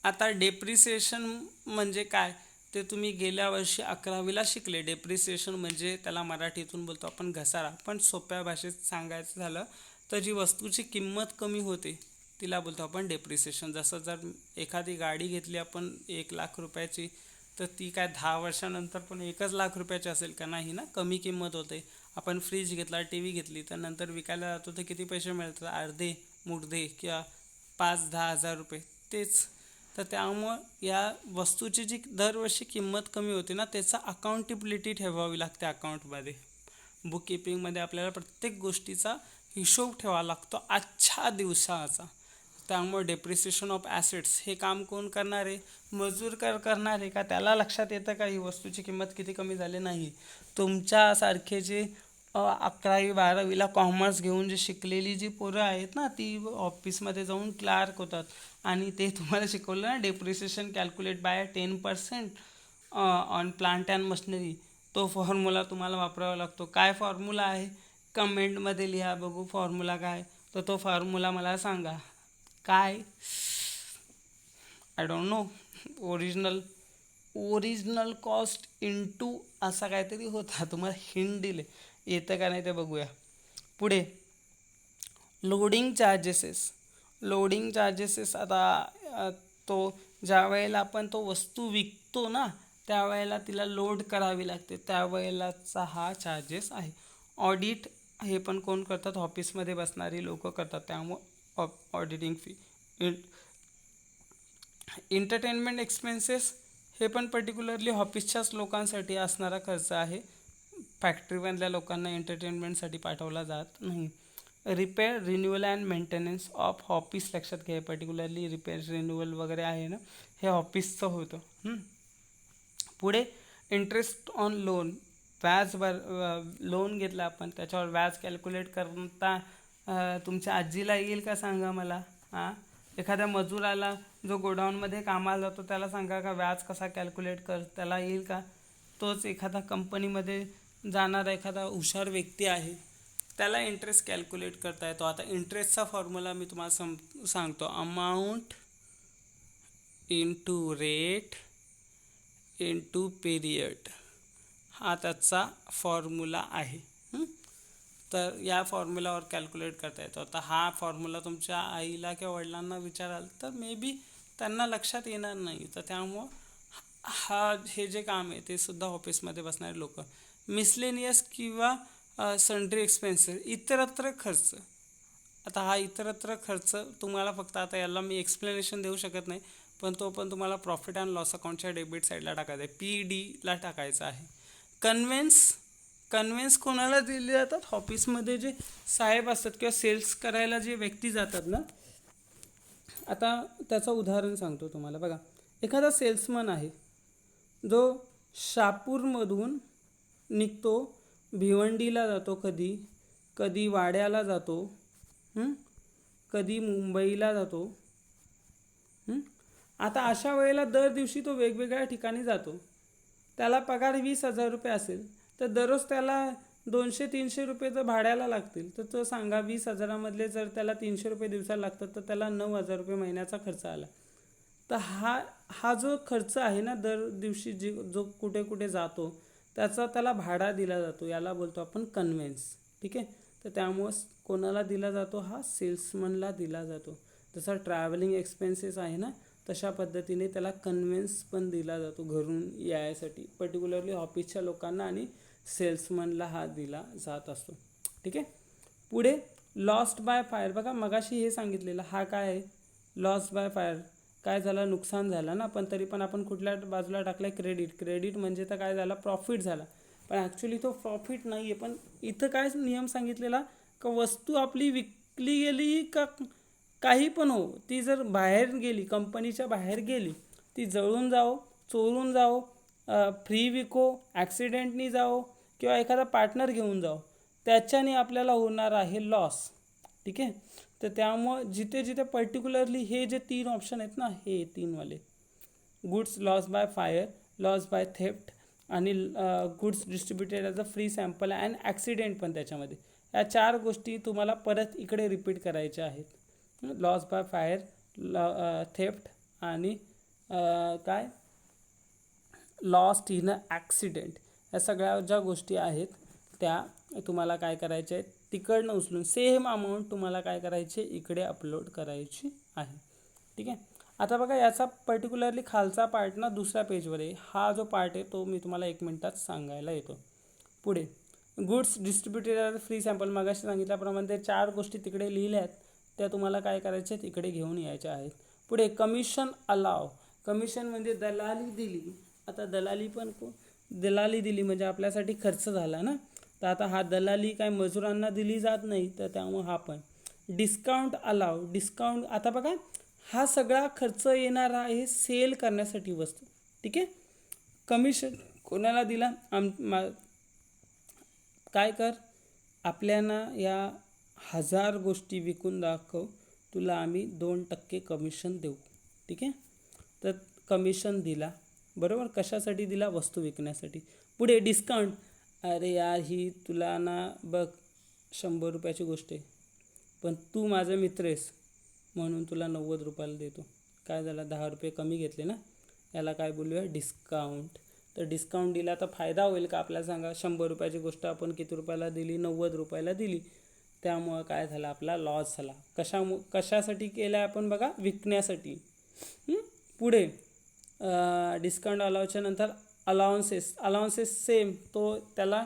आता डेप्रिसिएशन म्हणजे काय, ते तुम्ही गेल्या वर्षी 11वीला शिकले. डेप्रिसिएशन म्हणजे त्याला मराठीतून बोलतो आपण घसारा, पण सोप्या भाषेत सांगायचं झालं तर जी वस्तूची किंमत कमी होते तिला बोलतो आपण डेप्रिसिएशन. जसं जर एखादी गाडी घेतली आपण 1,00,000 रुपयाची, तर ती काय 10 वर्षानंतर पण 1,00,000 रुपयाची असेल का, नाही ना, कमी किंमत होते. आपण फ्रीज घेतला, TV घेतली, तर नंतर विकायला जातो तर किती पैसे मिळतात, अर्धे मुर्धे किंवा 5-10 हजार रुपये तेच. तर त्यामुळं या वस्तूची जी दरवर्षी किंमत कमी होते ना, त्याचा अकाउंटेबिलिटी ठेवावी लागते अकाउंटमध्ये. बुक किपिंगमध्ये आपल्याला प्रत्येक गोष्टीचा हिशोब ठेवावा लागतो आजच्या दिवसाचा. त्यामुळे डेप्रिसिएशन ऑफ ॲसेट्स हे काम कोण करणार आहे, मजूर करणार आहे का, त्याला लक्षात येतं का ही वस्तूची किंमत किती कमी झाली, नाही. तुमच्यासारखे जे 11वी-12वीला कॉमर्स घेऊन जे शिकलेली जी पोरं आहेत ना, ती ऑफिसमध्ये जाऊन क्लार्क होतात आणि ते तुम्हाला शिकवलं ना, depreciation calculate by 10% on plant and machinery. तो फॉर्म्युला तुम्हाला वापरावा लागतो. काय फॉर्म्युला आहे, कमेंटमध्ये लिहा बघू फॉर्म्युला काय. तर तो फॉर्म्युला मला सांगा काय, I don't know. Original cost into असा काहीतरी होता, तुम्हाला हिंट दिले, येतं का नाही ते बघूया. पुढे लोडिंग चार्जेसेस. आता तो ज्या वेळेला आपण तो वस्तू विकतो ना, त्यावेळेला तिला लोड करावी लागते, त्यावेळेलाचा हा चार्जेस आहे. ऑडिट हे पण कोण करतात, ऑफिसमध्ये बसणारी लोक करतात, त्यामुळं ऑडिटिंग फी. एंटरटेनमेंट एक्सपेन्सेस हे पण पर्टिक्युलरली ऑफिसच्याच लोकांसाठी असणारा खर्च आहे. फॅक्टरीमधल्या लोकांना एंटरटेनमेंटसाठी पाठवला जात नाही. Repair renewal and maintenance of office लक्षात घ्या. पर्टिक्युलरली रिपेअर रिन्युअल वगैरे आहे ना, हे ऑफिसचं होतं. पुढे इंटरेस्ट ऑन लोन, व्याज लोन घेतलं आपण, त्याच्यावर व्याज कॅल्क्युलेट करता तुमच्या आजीला येईल का सांगा मला. एखाद्या मजुराला जो गोडाऊनमध्ये कामाला जातो त्याला सांगा का व्याज कसा कॅल्क्युलेट कर, त्याला येईल का. तोच एखादा कंपनीमध्ये जाणारा एखादा हुशार व्यक्ती आहे, त्याला इंटरेस्ट कॅल्क्युलेट करता येतो. आता इंटरेस्टचा फॉर्म्युला मी तुम्हाला सांगतो. Amount into rate into period, हा त्याचा फॉर्म्युला आहे. तर या फॉर्म्युलावर कॅल्क्युलेट करता येतो. आता हा फॉर्म्युला तुमच्या आईला किंवा वडिलांना विचाराल तर मे बी त्यांना लक्षात येणार नाही. तर त्यामुळं हे जे काम आहे ते सुद्धा ऑफिसमध्ये बसणारे लोक. मिसलेनियस किंवा सन्ड्री एक्सपेन्सेस, इतरत्र खर्च. आता हा इतरत्र खर्च तुम्हाला फक्त, आता याला मी एक्सप्लेनेशन देऊ शकत नाही, पण तो पण तुम्हाला प्रॉफिट अँड लॉस अकाउंटच्या डेबिट साईडला टाकायचा आहे, PD ला टाकायचा आहे. कन्व्हेन्स कोणाला दिले जातात. ऑफिसमध्ये जे साहेब असतात किंवा सेल्स करायला जे व्यक्ती जातात ना. आता त्याचं उदाहरण सांगतो तुम्हाला. बघा, एखादा सेल्समन आहे जो शहापूरमधून निघतो, भिवंडीला जातो, कधी वाड्याला जातो, कधी मुंबईला जातो. आता अशा वेळेला दर दिवशी तो वेगवेगळ्या ठिकाणी जातो. त्याला पगार 20,000 रुपये असेल तर दररोज त्याला 200-300 रुपये जर भाड्याला लागतील तर तो सांगा 20,000मधले जर त्याला 300 रुपये दिवसाला लागतात तर त्याला 9,000 रुपये महिन्याचा खर्च आला. तर हा जो खर्च आहे ना, दर दिवशी जो कुठे कुठे जातो त्याला भाडा दिला जातो. याला बोलतो आपण कन्व्हेन्स. ठीक आहे. तर त्यामुळं कोणाला दिला जातो, हा सेल्समनला दिला जातो. जसा ट्रॅव्हलिंग एक्सपेन्सेस आहे ना, तशा पद्धतीने त्याला कन्व्हेन्स पण दिला जातो घरून यायसाठी. पर्टिक्युलरली ऑफिसच्या लोकांना आणि सेल्समनला हा दिला जात असतो. ठीक आहे. पुढे लॉस्ट बाय फायर. बघा, मगाशी हे सांगितलेलं, हा काय आहे, लॉस्ट बाय फायर. काय झालं, नुकसान झालं ना, पण तरी पण आपण कुठल्या बाजूला टाकलं, क्रेडिट म्हणजे तर काय झालं, प्रॉफिट झाला. पण ॲक्च्युली तो प्रॉफिट नाही आहे. पण इथं काय नियम सांगितलेला का वस्तू आपली विकली गेली का काही पण हो, ती जर बाहेर गेली, कंपनीच्या बाहेर गेली, ती जळून जाओ, चोरून जाओ, फ्री विको, ॲक्सिडेंटनी जाओ किंवा एखादा पार्टनर घेऊन जाओ, त्याच्याने आपल्याला होणार आहे लॉस. ठीक आहे. तर त्यामुळं जिथे पर्टिक्युलरली हे जे 3 ऑप्शन आहेत ना, हे 3 वाले, goods loss by fire, loss by theft आणि goods distributed as a free sample and accident पण त्याच्यामध्ये, या 4 गोष्टी तुम्हाला परत इकडे रिपीट करायच्या आहेत. लॉस बाय फायर, थेफ्ट आणि काय लॉस्ट इन अ ॲक्सिडेंट, या सगळ्या ज्या गोष्टी आहेत त्या तुम्हाला काय करायच्या आहेत, तिकडनं उचलून सेम अमाऊंट तुम्हाला काय करायची, इकडे अपलोड करायची आहे. ठीक आहे. आता बघा, याचा पर्टिक्युलरली खालचा पार्ट ना दुसऱ्या पेजवर आहे. हा जो पार्ट आहे तो मी तुम्हाला 1 मिनिटात सांगायला येतो. पुढे गुड्स डिस्ट्रीब्युटेड फ्री सॅम्पल, मगाशी सांगितल्याप्रमाणे ते 4 गोष्टी तिकडे लिहिल्या आहेत, त्या तुम्हाला काय करायच्या आहेत, इकडे घेऊन यायच्या आहेत. पुढे कमिशन अलाव. कमिशन म्हणजे दलाली दिली. आता दलाली दिली म्हणजे आपल्यासाठी खर्च झाला ना. तर आता हा दलाली काय मजुरांना दिली जात नाही, तर त्यामुळे हा पण. Discount allow. डिस्काउंट, आता बघा, हा सगळा खर्च येणार आहे सेल करण्यासाठी वस्तू. ठीक आहे. कमिशन कोणाला दिला, काय कर, आपल्याला या 1000 गोष्टी विकून दाखव, तुला आम्ही 2% कमिशन देऊ. ठीक आहे. तर कमिशन दिला, बरोबर. कशासाठी दिला, वस्तू विकण्यासाठी. पुढे डिस्काउंट. अरे यार, ही तुला ना बघ 100 रुपयाची गोष्ट आहे, पण तू माझा मित्र आहेस म्हणून तुला 90 रुपयाला देतो. काय झालं, 10 रुपये कमी घेतले ना, याला काय बोलूया, डिस्काउंट. तर डिस्काउंट दिला तर फायदा होईल का आपल्याला सांगा. 100 रुपयाची गोष्ट आपण किती रुपयाला दिली, 90 रुपयाला दिली. त्यामुळं काय झालं, आपला लॉस झाला. कशासाठी केलं आपण, बघा, विकण्यासाठी. पुढे डिस्काउंट अलावच्या नंतर अलाउन्सेस सेम. तो त्याला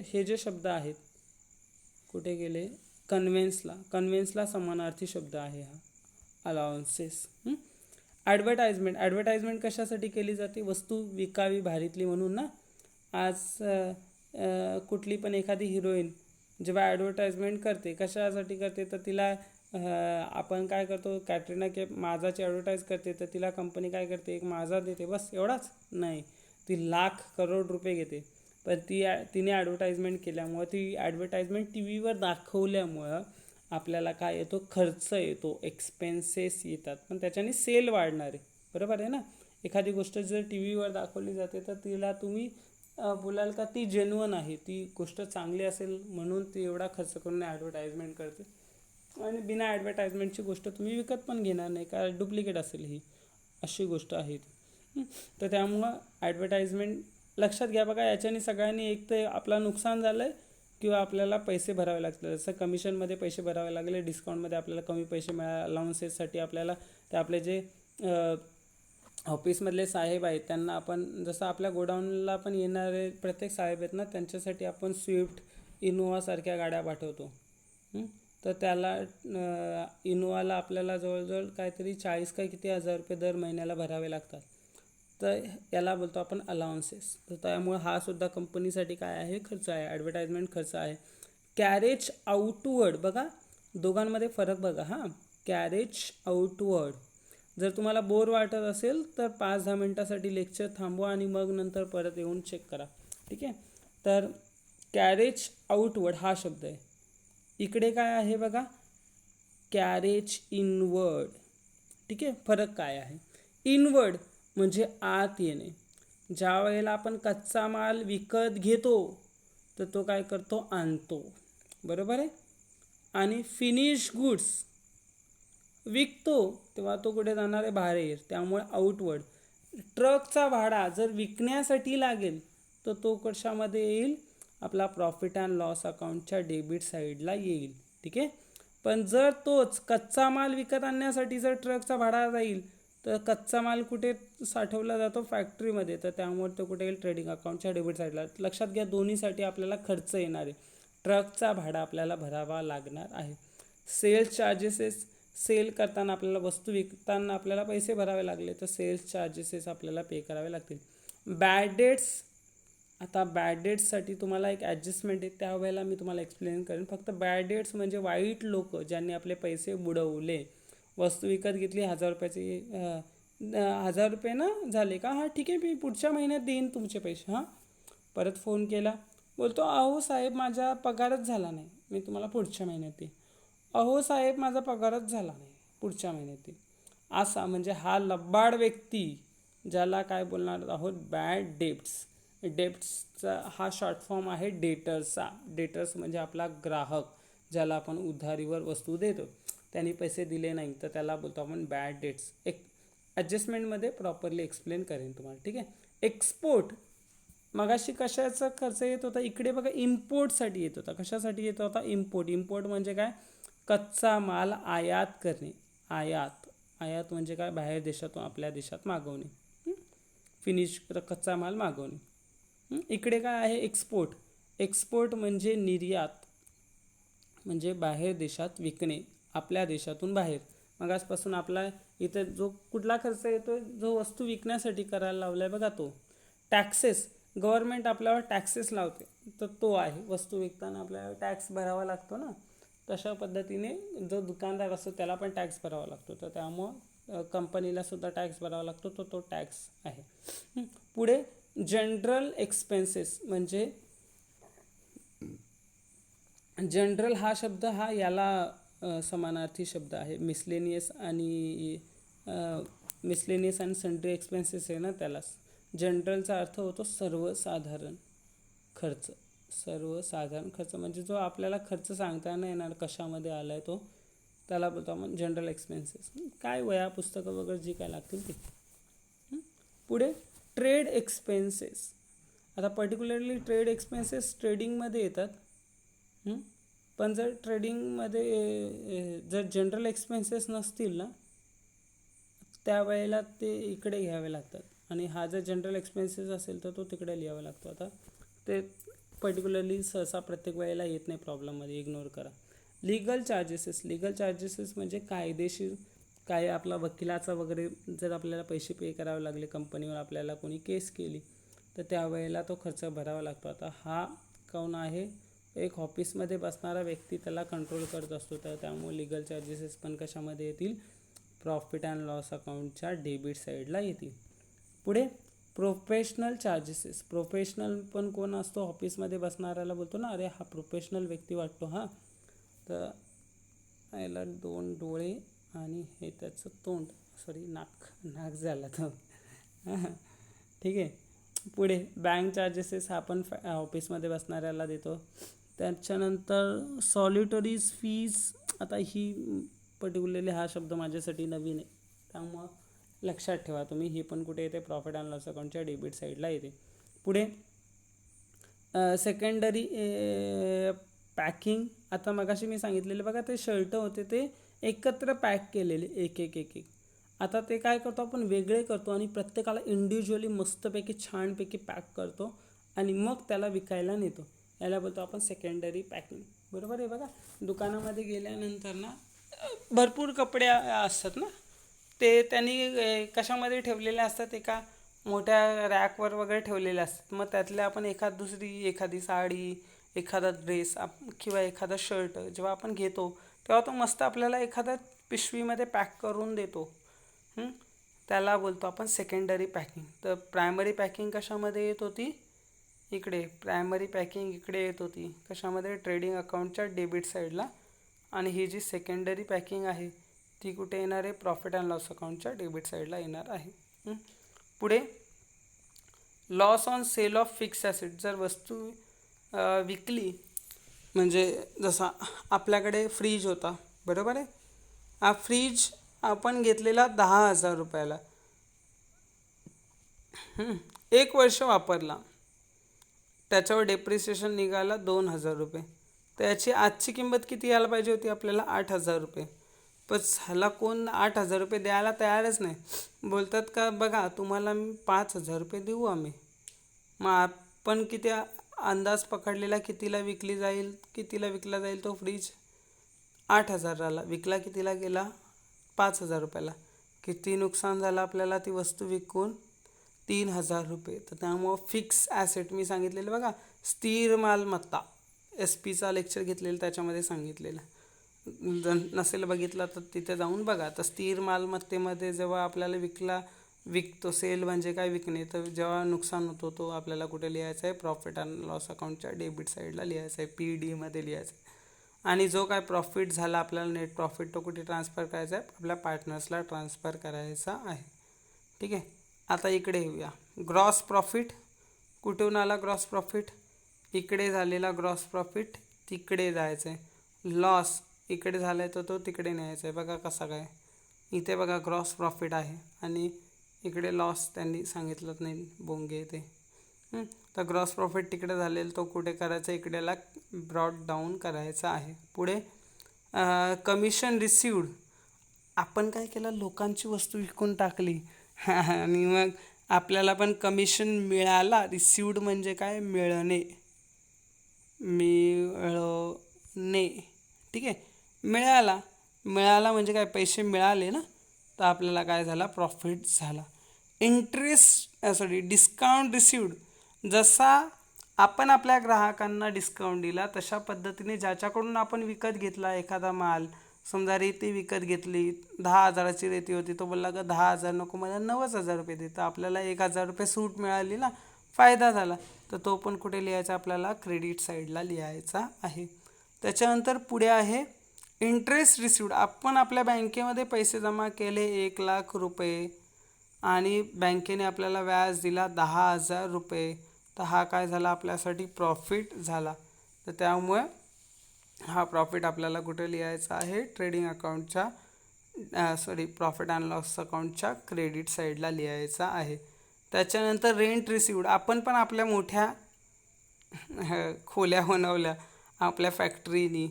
हे जे शब्द आहेत कुठे गेले, कन्व्हेन्सला समानार्थी शब्द आहे हा अलाउन्सेस. ॲडव्हर्टाइजमेंट कशासाठी केली जाते, वस्तू विकावी भारीतली म्हणून ना. आज कुठली पण एखादी हिरोईन जेव्हा ॲडव्हर्टाइजमेंट करते, कशासाठी करते तर तिला आपण काय करतो, कॅटरीना कैफ माझाची ॲडव्हर्टाईज करते तर तिला कंपनी काय करते, एक माझा देते, बस एवढाच नाही, ती लाख करोड रुपये घेते. पण तिने ॲडव्हर्टाइजमेंट केल्यामुळं, ती ॲडव्हर्टाइजमेंट टी व्हीवर दाखवल्यामुळं आपल्याला काय येतो, खर्च येतो, एक्सपेन्सेस येतात, पण त्याच्याने सेल वाढणार आहे. बरोबर आहे ना. एखादी गोष्ट जर टी व्हीवर दाखवली जाते तर तिला तुम्ही बोलाल का ती जेन्युइन आहे, ती गोष्ट चांगली असेल म्हणून ती एवढा खर्च करून ॲडव्हर्टाइजमेंट करते. आणि बिना ॲडव्हर्टाइजमेंटची गोष्ट तुम्ही विकत पण घेणार नाही, कारण डुप्लिकेट असेल ही, अशी गोष्ट आहे ती. तर त्यामुळं ॲडव्हर्टाइजमेंट लक्षात घ्या. बघा, याच्याने सगळ्यांनी एक तर आपला नुकसान झालं आहे किंवा आपल्याला पैसे भरावे लागतात. जसं कमिशनमध्ये पैसे भरावे लागले, डिस्काउंटमध्ये आपल्याला कमी पैसे मिळाले, अलाउन्सेससाठी आपल्याला ते आपले जे ऑफिसमधले साहेब आहेत त्यांना आपण, जसं आपल्या गोडाऊनला पण येणारे प्रत्येक साहेब आहेत ना, त्यांच्यासाठी आपण स्विफ्ट, इनोवासारख्या गाड्या पाठवतो. तर त्याला इनोवाला आपल्याला जवळजवळ काहीतरी 40 का किती हजार रुपये दर महिन्याला भरावे लागतात. तर याला बोलतो आपण अलाउन्सेस. तर त्यामुळे हा सुद्धा कंपनीसाठी काय आहे, खर्च आहे, ॲडव्हर्टाइजमेंट खर्च आहे. कॅरेज आउटवर्ड, बघा दोघांमध्ये फरक बघा. हां, कॅरेज आउटवर्ड, जर तुम्हाला बोर वाटत असेल तर 5-10 मिनटासाठी लेक्चर थांबवा आणि मग नंतर परत येऊन चेक करा. ठीक आहे. तर कॅरेज आउटवर्ड हा शब्द आहे. इकडे काय आहे बघा, कॅरेज इनवर्ड. ठीक आहे. फरक काय आहे, इनवर्ड म्हणजे आत येणे. ज्या वेळेला आपण कच्चा माल विकत घेतो तर तो काय करतो, आणतो. बरोबर आहे. आणि फिनिश गुड्स विकतो तेव्हा तो कुठे जाणार आहे, बाहेर. त्यामुळे आउटवर्ड. ट्रकचा भाडा जर विकण्यासाठी लागेल तर तो कशामध्ये येईल, आपला प्रॉफिट अँड लॉस अकाउंटच्या डेबिट साईडला येईल. ठीक आहे. पण जर तोच कच्चा माल विकत आणण्यासाठी जर ट्रकचा भाडा जाईल तर कच्चा माल कुठे साठवला जातो, फॅक्टरीमध्ये, तर त्यामुळे तो कुठे येईल, ट्रेडिंग अकाउंटच्या डेबिट साईडला. लक्षात घ्या, दोन्हीसाठी आपल्याला खर्च येणार आहे. ट्रकचा भाडा आपल्याला भरावा लागणार आहे. सेल्स चार्जेसेस, सेल करताना आपल्याला वस्तू विकताना आपल्याला पैसे भरावे लागले तर सेल्स चार्जेसेस आपल्याला पे करावे लागतील. बॅड डेट्स, आता बॅड डेट्ससाठी तुम्हाला एक ॲडजस्टमेंट आहे, त्यावेळेला मी तुम्हाला एक्सप्लेन करेन. फक्त बॅड डेट्स म्हणजे वाईट लोक ज्यांनी आपले पैसे बुडवले. वस्तू विकत घेतली 1000 रुपयाची, 1000 रुपये ना झाले का, हां ठीक आहे मी पुढच्या महिन्यात देईन तुमचे पैसे. हां, परत फोन केला, बोलतो अहो साहेब माझा पगारच झाला नाही, मी तुम्हाला पुढच्या महिन्यात देईन. अहो साहेब माझा पगारच झाला नाही, पुढच्या महिन्यात देईन. असा म्हणजे हा लबाड व्यक्ती, ज्याला काय बोलणार आहोत, बॅड डेट्स. डेट्सचा हा शॉर्ट फॉर्म आहे डेटर्सचा. डेटर्स म्हणजे आपला ग्राहक, ज्याला आपण उधारीवर वस्तू देतो, त्यांनी पैसे दिले नाही तर त्याला बोलतो आपण बॅड डेट्स. एक ॲडजस्टमेंटमध्ये प्रॉपरली एक्सप्लेन करेन तुम्हाला. ठीक आहे. एक्सपोर्ट, मगाशी कशाचा खर्च येत होता, इकडे बघा इम्पोर्टसाठी येत होता. कशासाठी येत होता, इम्पोर्ट. इम्पोर्ट म्हणजे काय, कच्चा माल आयात करणे. आयात म्हणजे काय, बाहेर देशातून आपल्या देशात मागवणे, फिनिश कच्चा माल मागवणे. इकडे काय आहे, एक्सपोर्ट. एक्सपोर्ट म्हणजे निर्यात, म्हणजे बाहेर देशात विकणे, आपल्या देशातून बाहेर. मगासपासून आपला इथं जो कुठला खर्च येतो, जो वस्तू विकण्यासाठी करायला लावला आहे बघा, तो. टॅक्सेस, गव्हर्नमेंट आपल्यावर टॅक्सेस लावते तर तो आहे. वस्तू विकताना आपल्याला टॅक्स भरावा लागतो ना, तशा पद्धतीने जो दुकानदार असतो त्याला पण टॅक्स भरावा लागतो. तर त्यामुळं कंपनीला सुद्धा टॅक्स भरावा लागतो, तो टॅक्स आहे. पुढे जनरल एक्सपेन्सेस म्हणजे, जनरल हा शब्द हा याला समानार्थी शब्द आहे. मिसलेनियस आणि सन्ड्री एक्सपेन्सेस आहे ना, त्यालाच. जनरलचा अर्थ होतो सर्वसाधारण खर्च. सर्वसाधारण खर्च म्हणजे जो आपल्याला खर्च सांगता नाही येणार कशामध्ये आला आहे, तो त्याला बोलतो आपण जनरल एक्सपेन्सेस. काय वह्या पुस्तकं वगैरे जी काय लागतील ते. पुढे ट्रेड एक्सपेन्सेस. आता पर्टिक्युलरली ट्रेड एक्सपेन्सेस ट्रेडिंगमध्ये येतात. पण जर ट्रेडिंगमध्ये जर जनरल एक्सपेन्सेस नसतील ना, त्यावेळेला ते इकडे घ्यावे लागतात. आणि हा जर जनरल एक्सपेन्सेस असेल तर तो तिकडे लिहावा लागतो. आता ते पर्टिक्युलरली सहसा प्रत्येक वेळेला येत नाही प्रॉब्लेममध्ये, इग्नोर करा. लिगल चार्जेसेस. लिगल चार्जेसेस म्हणजे कायदेशीर, काय आपला वकिलाचा वगैरे जर आपल्याला पैसे पे करावे लागले, कंपनीवर आपल्याला कोणी केस केली तर त्यावेळेला तो खर्च भरावा लागतो. आता हा कोण आहे, एक ऑफिसमध्ये बसणारा व्यक्ती त्याला कंट्रोल करत असतो, तर त्यामुळे लिगल चार्जेस पण कशामध्ये येतील, प्रॉफिट अँड लॉस अकाउंटच्या डेबिट साईडला येतील. पुढे प्रोफेशनल चार्जेसेस. प्रोफेशनल पण कोण असतो, ऑफिसमध्ये बसणाऱ्याला बोलतो ना, अरे हा प्रोफेशनल व्यक्ती वाटतो हा, तर याला 2 डोळे आणि हे त्याचं तोंड, सॉरी नाक झाला तो. ठीक आहे. पुढे बँक चार्जेसेस हा पण ऑफिसमध्ये बसणाऱ्याला देतो. त्याच्यानंतर सॉलिटरीज फीज. आता ही पर्टिक्युलरली हा शब्द माझ्यासाठी नवीन आहे, त्यामुळं लक्षात ठेवा तुम्ही, ही पण कुठे येते, प्रॉफिट अँड लॉस अकाउंटच्या डेबिट साईडला येते. पुढे सेकंडरी पॅकिंग. आता मगाशी मी सांगितलेले बघा, ते शर्ट होते ते एकत्र पॅक केलेले एक एक एक एक. आता ते काय करतो आपण, वेगळे करतो आणि प्रत्येकाला इंडिव्हिज्युअली मस्तपैकी छानपैकी पॅक करतो आणि मग त्याला विकायला नेतो. याला बोलतो आपण सेकंडरी पॅकिंग. बरोबर आहे. बघा दुकानामध्ये गेल्यानंतर ना भरपूर कपडे असतात ना, ते त्यांनी कशामध्ये ठेवलेले असतात, एका मोठ्या रॅकवर वगैरे ठेवलेले असतात. मग त्यातले आपण एखादी साडी, एखादा ड्रेस किंवा एखादा शर्ट जेव्हा आपण घेतो तेव्हा तो मस्त आपल्याला एखाद्या पिशवीमध्ये पॅक करून देतो. त्याला बोलतो आपण सेकंडरी पॅकिंग. तर प्रायमरी पॅकिंग कशामध्ये येत होती, इकडे प्रायमरी पॅकिंग इकडे येत होती कशामध्ये, ट्रेडिंग अकाउंटच्या डेबिट साईडला. आणि ही जी सेकंडरी पॅकिंग आहे ती कुठे येणार आहे, प्रॉफिट अँड लॉस अकाउंटच्या डेबिट साईडला येणार आहे. पुढे loss on sale of fix asset. जर वस्तू विकली, म्हणजे जसा आपल्याकडे फ्रीज होता, बरोबर आहे. हा फ्रीज आपण घेतलेला 10,000 रुपयाला, 1 वर्ष वापरला, त्याच्यावर डेप्रिसिएशन निघाला 2,000 रुपये. तर याची आजची किंमत किती यायला पाहिजे होती आपल्याला, 8,000 रुपये. पण ह्याला कोण 8,000 रुपये द्यायला तयारच नाही. बोलतात का बघा तुम्हाला मी 5,000 रुपये देऊ आम्ही. मग आपण किती अंदाज पकडलेला, कितीला विकला जाईल तो फ्रीज, 8,000ला. विकला कितीला गेला, 5,000 रुपयाला. किती नुकसान झालं आपल्याला ती वस्तू विकून, 3,000 रुपये. तर त्यामुळं फिक्स ॲसेट मी सांगितलेलं बघा, स्थिर मालमत्ता, SP चा लेक्चर घेतलेलं त्याच्यामध्ये सांगितलेलं. नसेल बघितला तर तिथे जाऊन बघा. तर स्थिर मालमत्तेमध्ये जेव्हा आपल्याला विकतो, सेल म्हणजे काय, विकणे. तर जेव्हा नुकसान होतो तो आपल्याला कुठे लिहायचं आहे, प्रॉफिट अँड लॉस अकाउंटच्या डेबिट साईडला लिहायचं आहे, PD लिहायचं आहे. आणि जो काय प्रॉफिट झाला आपल्याला, नेट प्रॉफिट, तो कुठे ट्रान्सफर करायचा आहे, आपल्या पार्टनर्सला ट्रान्सफर करायचा आहे. ठीक आहे. आता इकडे येऊया, ग्रॉस प्रॉफिट. कुठून आला ग्रॉस प्रॉफिट, इकडे झालेला ग्रॉस प्रॉफिट तिकडे जायचं आहे. लॉस इकडे झाला आहे तर तो तिकडे न्यायचा आहे. बघा कसा काय, इथे बघा ग्रॉस प्रॉफिट आहे आणि इकडे लॉस त्यांनी सांगितलंच नाही, बोंगे ते. तर ग्रॉस प्रॉफिट तिकडे झालेलं तो कुठे करायचा, इकडेला ब्रॉड डाऊन करायचा आहे. पुढे कमिशन रिसिव्ड. आपण काय केलं, लोकांची वस्तू विकून टाकली आणि मग आपल्याला पण कमिशन मिळाला. रिसिव्ड म्हणजे काय, मिळणे. ठीक आहे. मिळाला म्हणजे काय, पैसे मिळाले ना, तर आपल्याला काय झाला, प्रॉफिट झाला. Discount received. जसा आपण आपल्या ग्राहकांना डिस्काउंट दिला, तशा पद्धतीने ज्याच्याकडून आपण विकत घेतला एखादा माल, समजा रेती विकत घेतली, 10,000ची रेती होती, तो बोलला का 10,000 नको, मला 9,000 रुपये दे. तर आपल्याला 1,000 रुपये सूट मिळाली ना, फायदा झाला. तर तो पण कुठे लिहायचा आपल्याला, क्रेडिट साईडला लिहायचा आहे. त्याच्यानंतर पुढे आहे इंटरेस्ट रिसिव्ड. आपण आपल्या बँकेमध्ये पैसे जमा केले 1,00,000 रुपये आणि बँकेने आपल्याला व्याज दिला 10,000 रुपये. तर हा काय झाला, आपल्यासाठी प्रॉफिट झाला. तर त्यामुळे हा प्रॉफिट आपल्याला कुठे लिहायचा आहे, ट्रेडिंग अकाउंटच्या प्रॉफिट अँड लॉस अकाउंटच्या क्रेडिट साईडला लिहायचा आहे. त्याच्यानंतर रेंट रिसिव्ड. आपण पण आपल्या मोठ्या खोल्या बनवल्या आपल्या फॅक्टरीनी,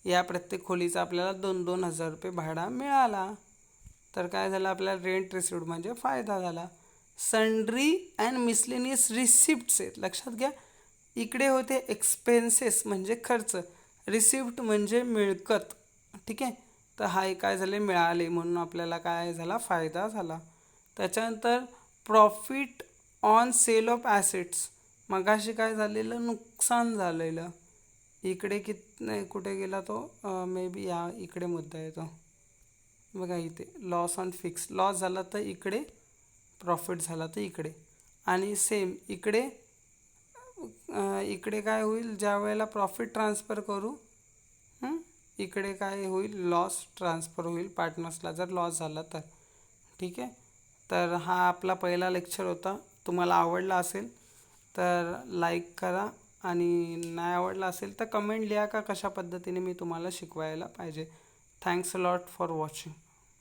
या प्रत्येक खोलीचा आपल्याला 2,000 रुपये भाडा मिळाला. तर काय झालं, आपल्याला रेंट रिसिव्ड म्हणजे फायदा झाला. सन्ड्री अँड मिसलेनियस रिसिप्ट्स आहेत, लक्षात घ्या. इकडे होते एक्सपेन्सेस म्हणजे खर्च, रिसिप्ट म्हणजे मिळकत. ठीक आहे. तर हा काय झाले, मिळाले, म्हणून आपल्याला काय झाला, फायदा झाला. त्याच्यानंतर profit on sale of assets. मगाशी काय झालेलं, नुकसान झालेलं. इकडे नाही, कुठे गेला तो, मे बी या इकडे मुद्दा येतो बघा इथे, लॉस ऑन फिक्स, लॉस झाला तर इकडे, प्रॉफिट झाला तर इकडे. आणि सेम इकडे, इकडे काय होईल ज्या वेळेला प्रॉफिट ट्रान्सफर करू, हं? इकडे काय होईल, लॉस ट्रान्सफर होईल पार्टनर्सला जर लॉस झाला तर. ठीक आहे. तर हा आपला पहिला लेक्चर होता. तुम्हाला आवडला असेल तर लाईक करा, आणि नाही आवडला असेल तर कमेंट लिहा का कशा पद्धतीने मी तुम्हाला शिकवायला पाहिजे. Thanks a lot for watching.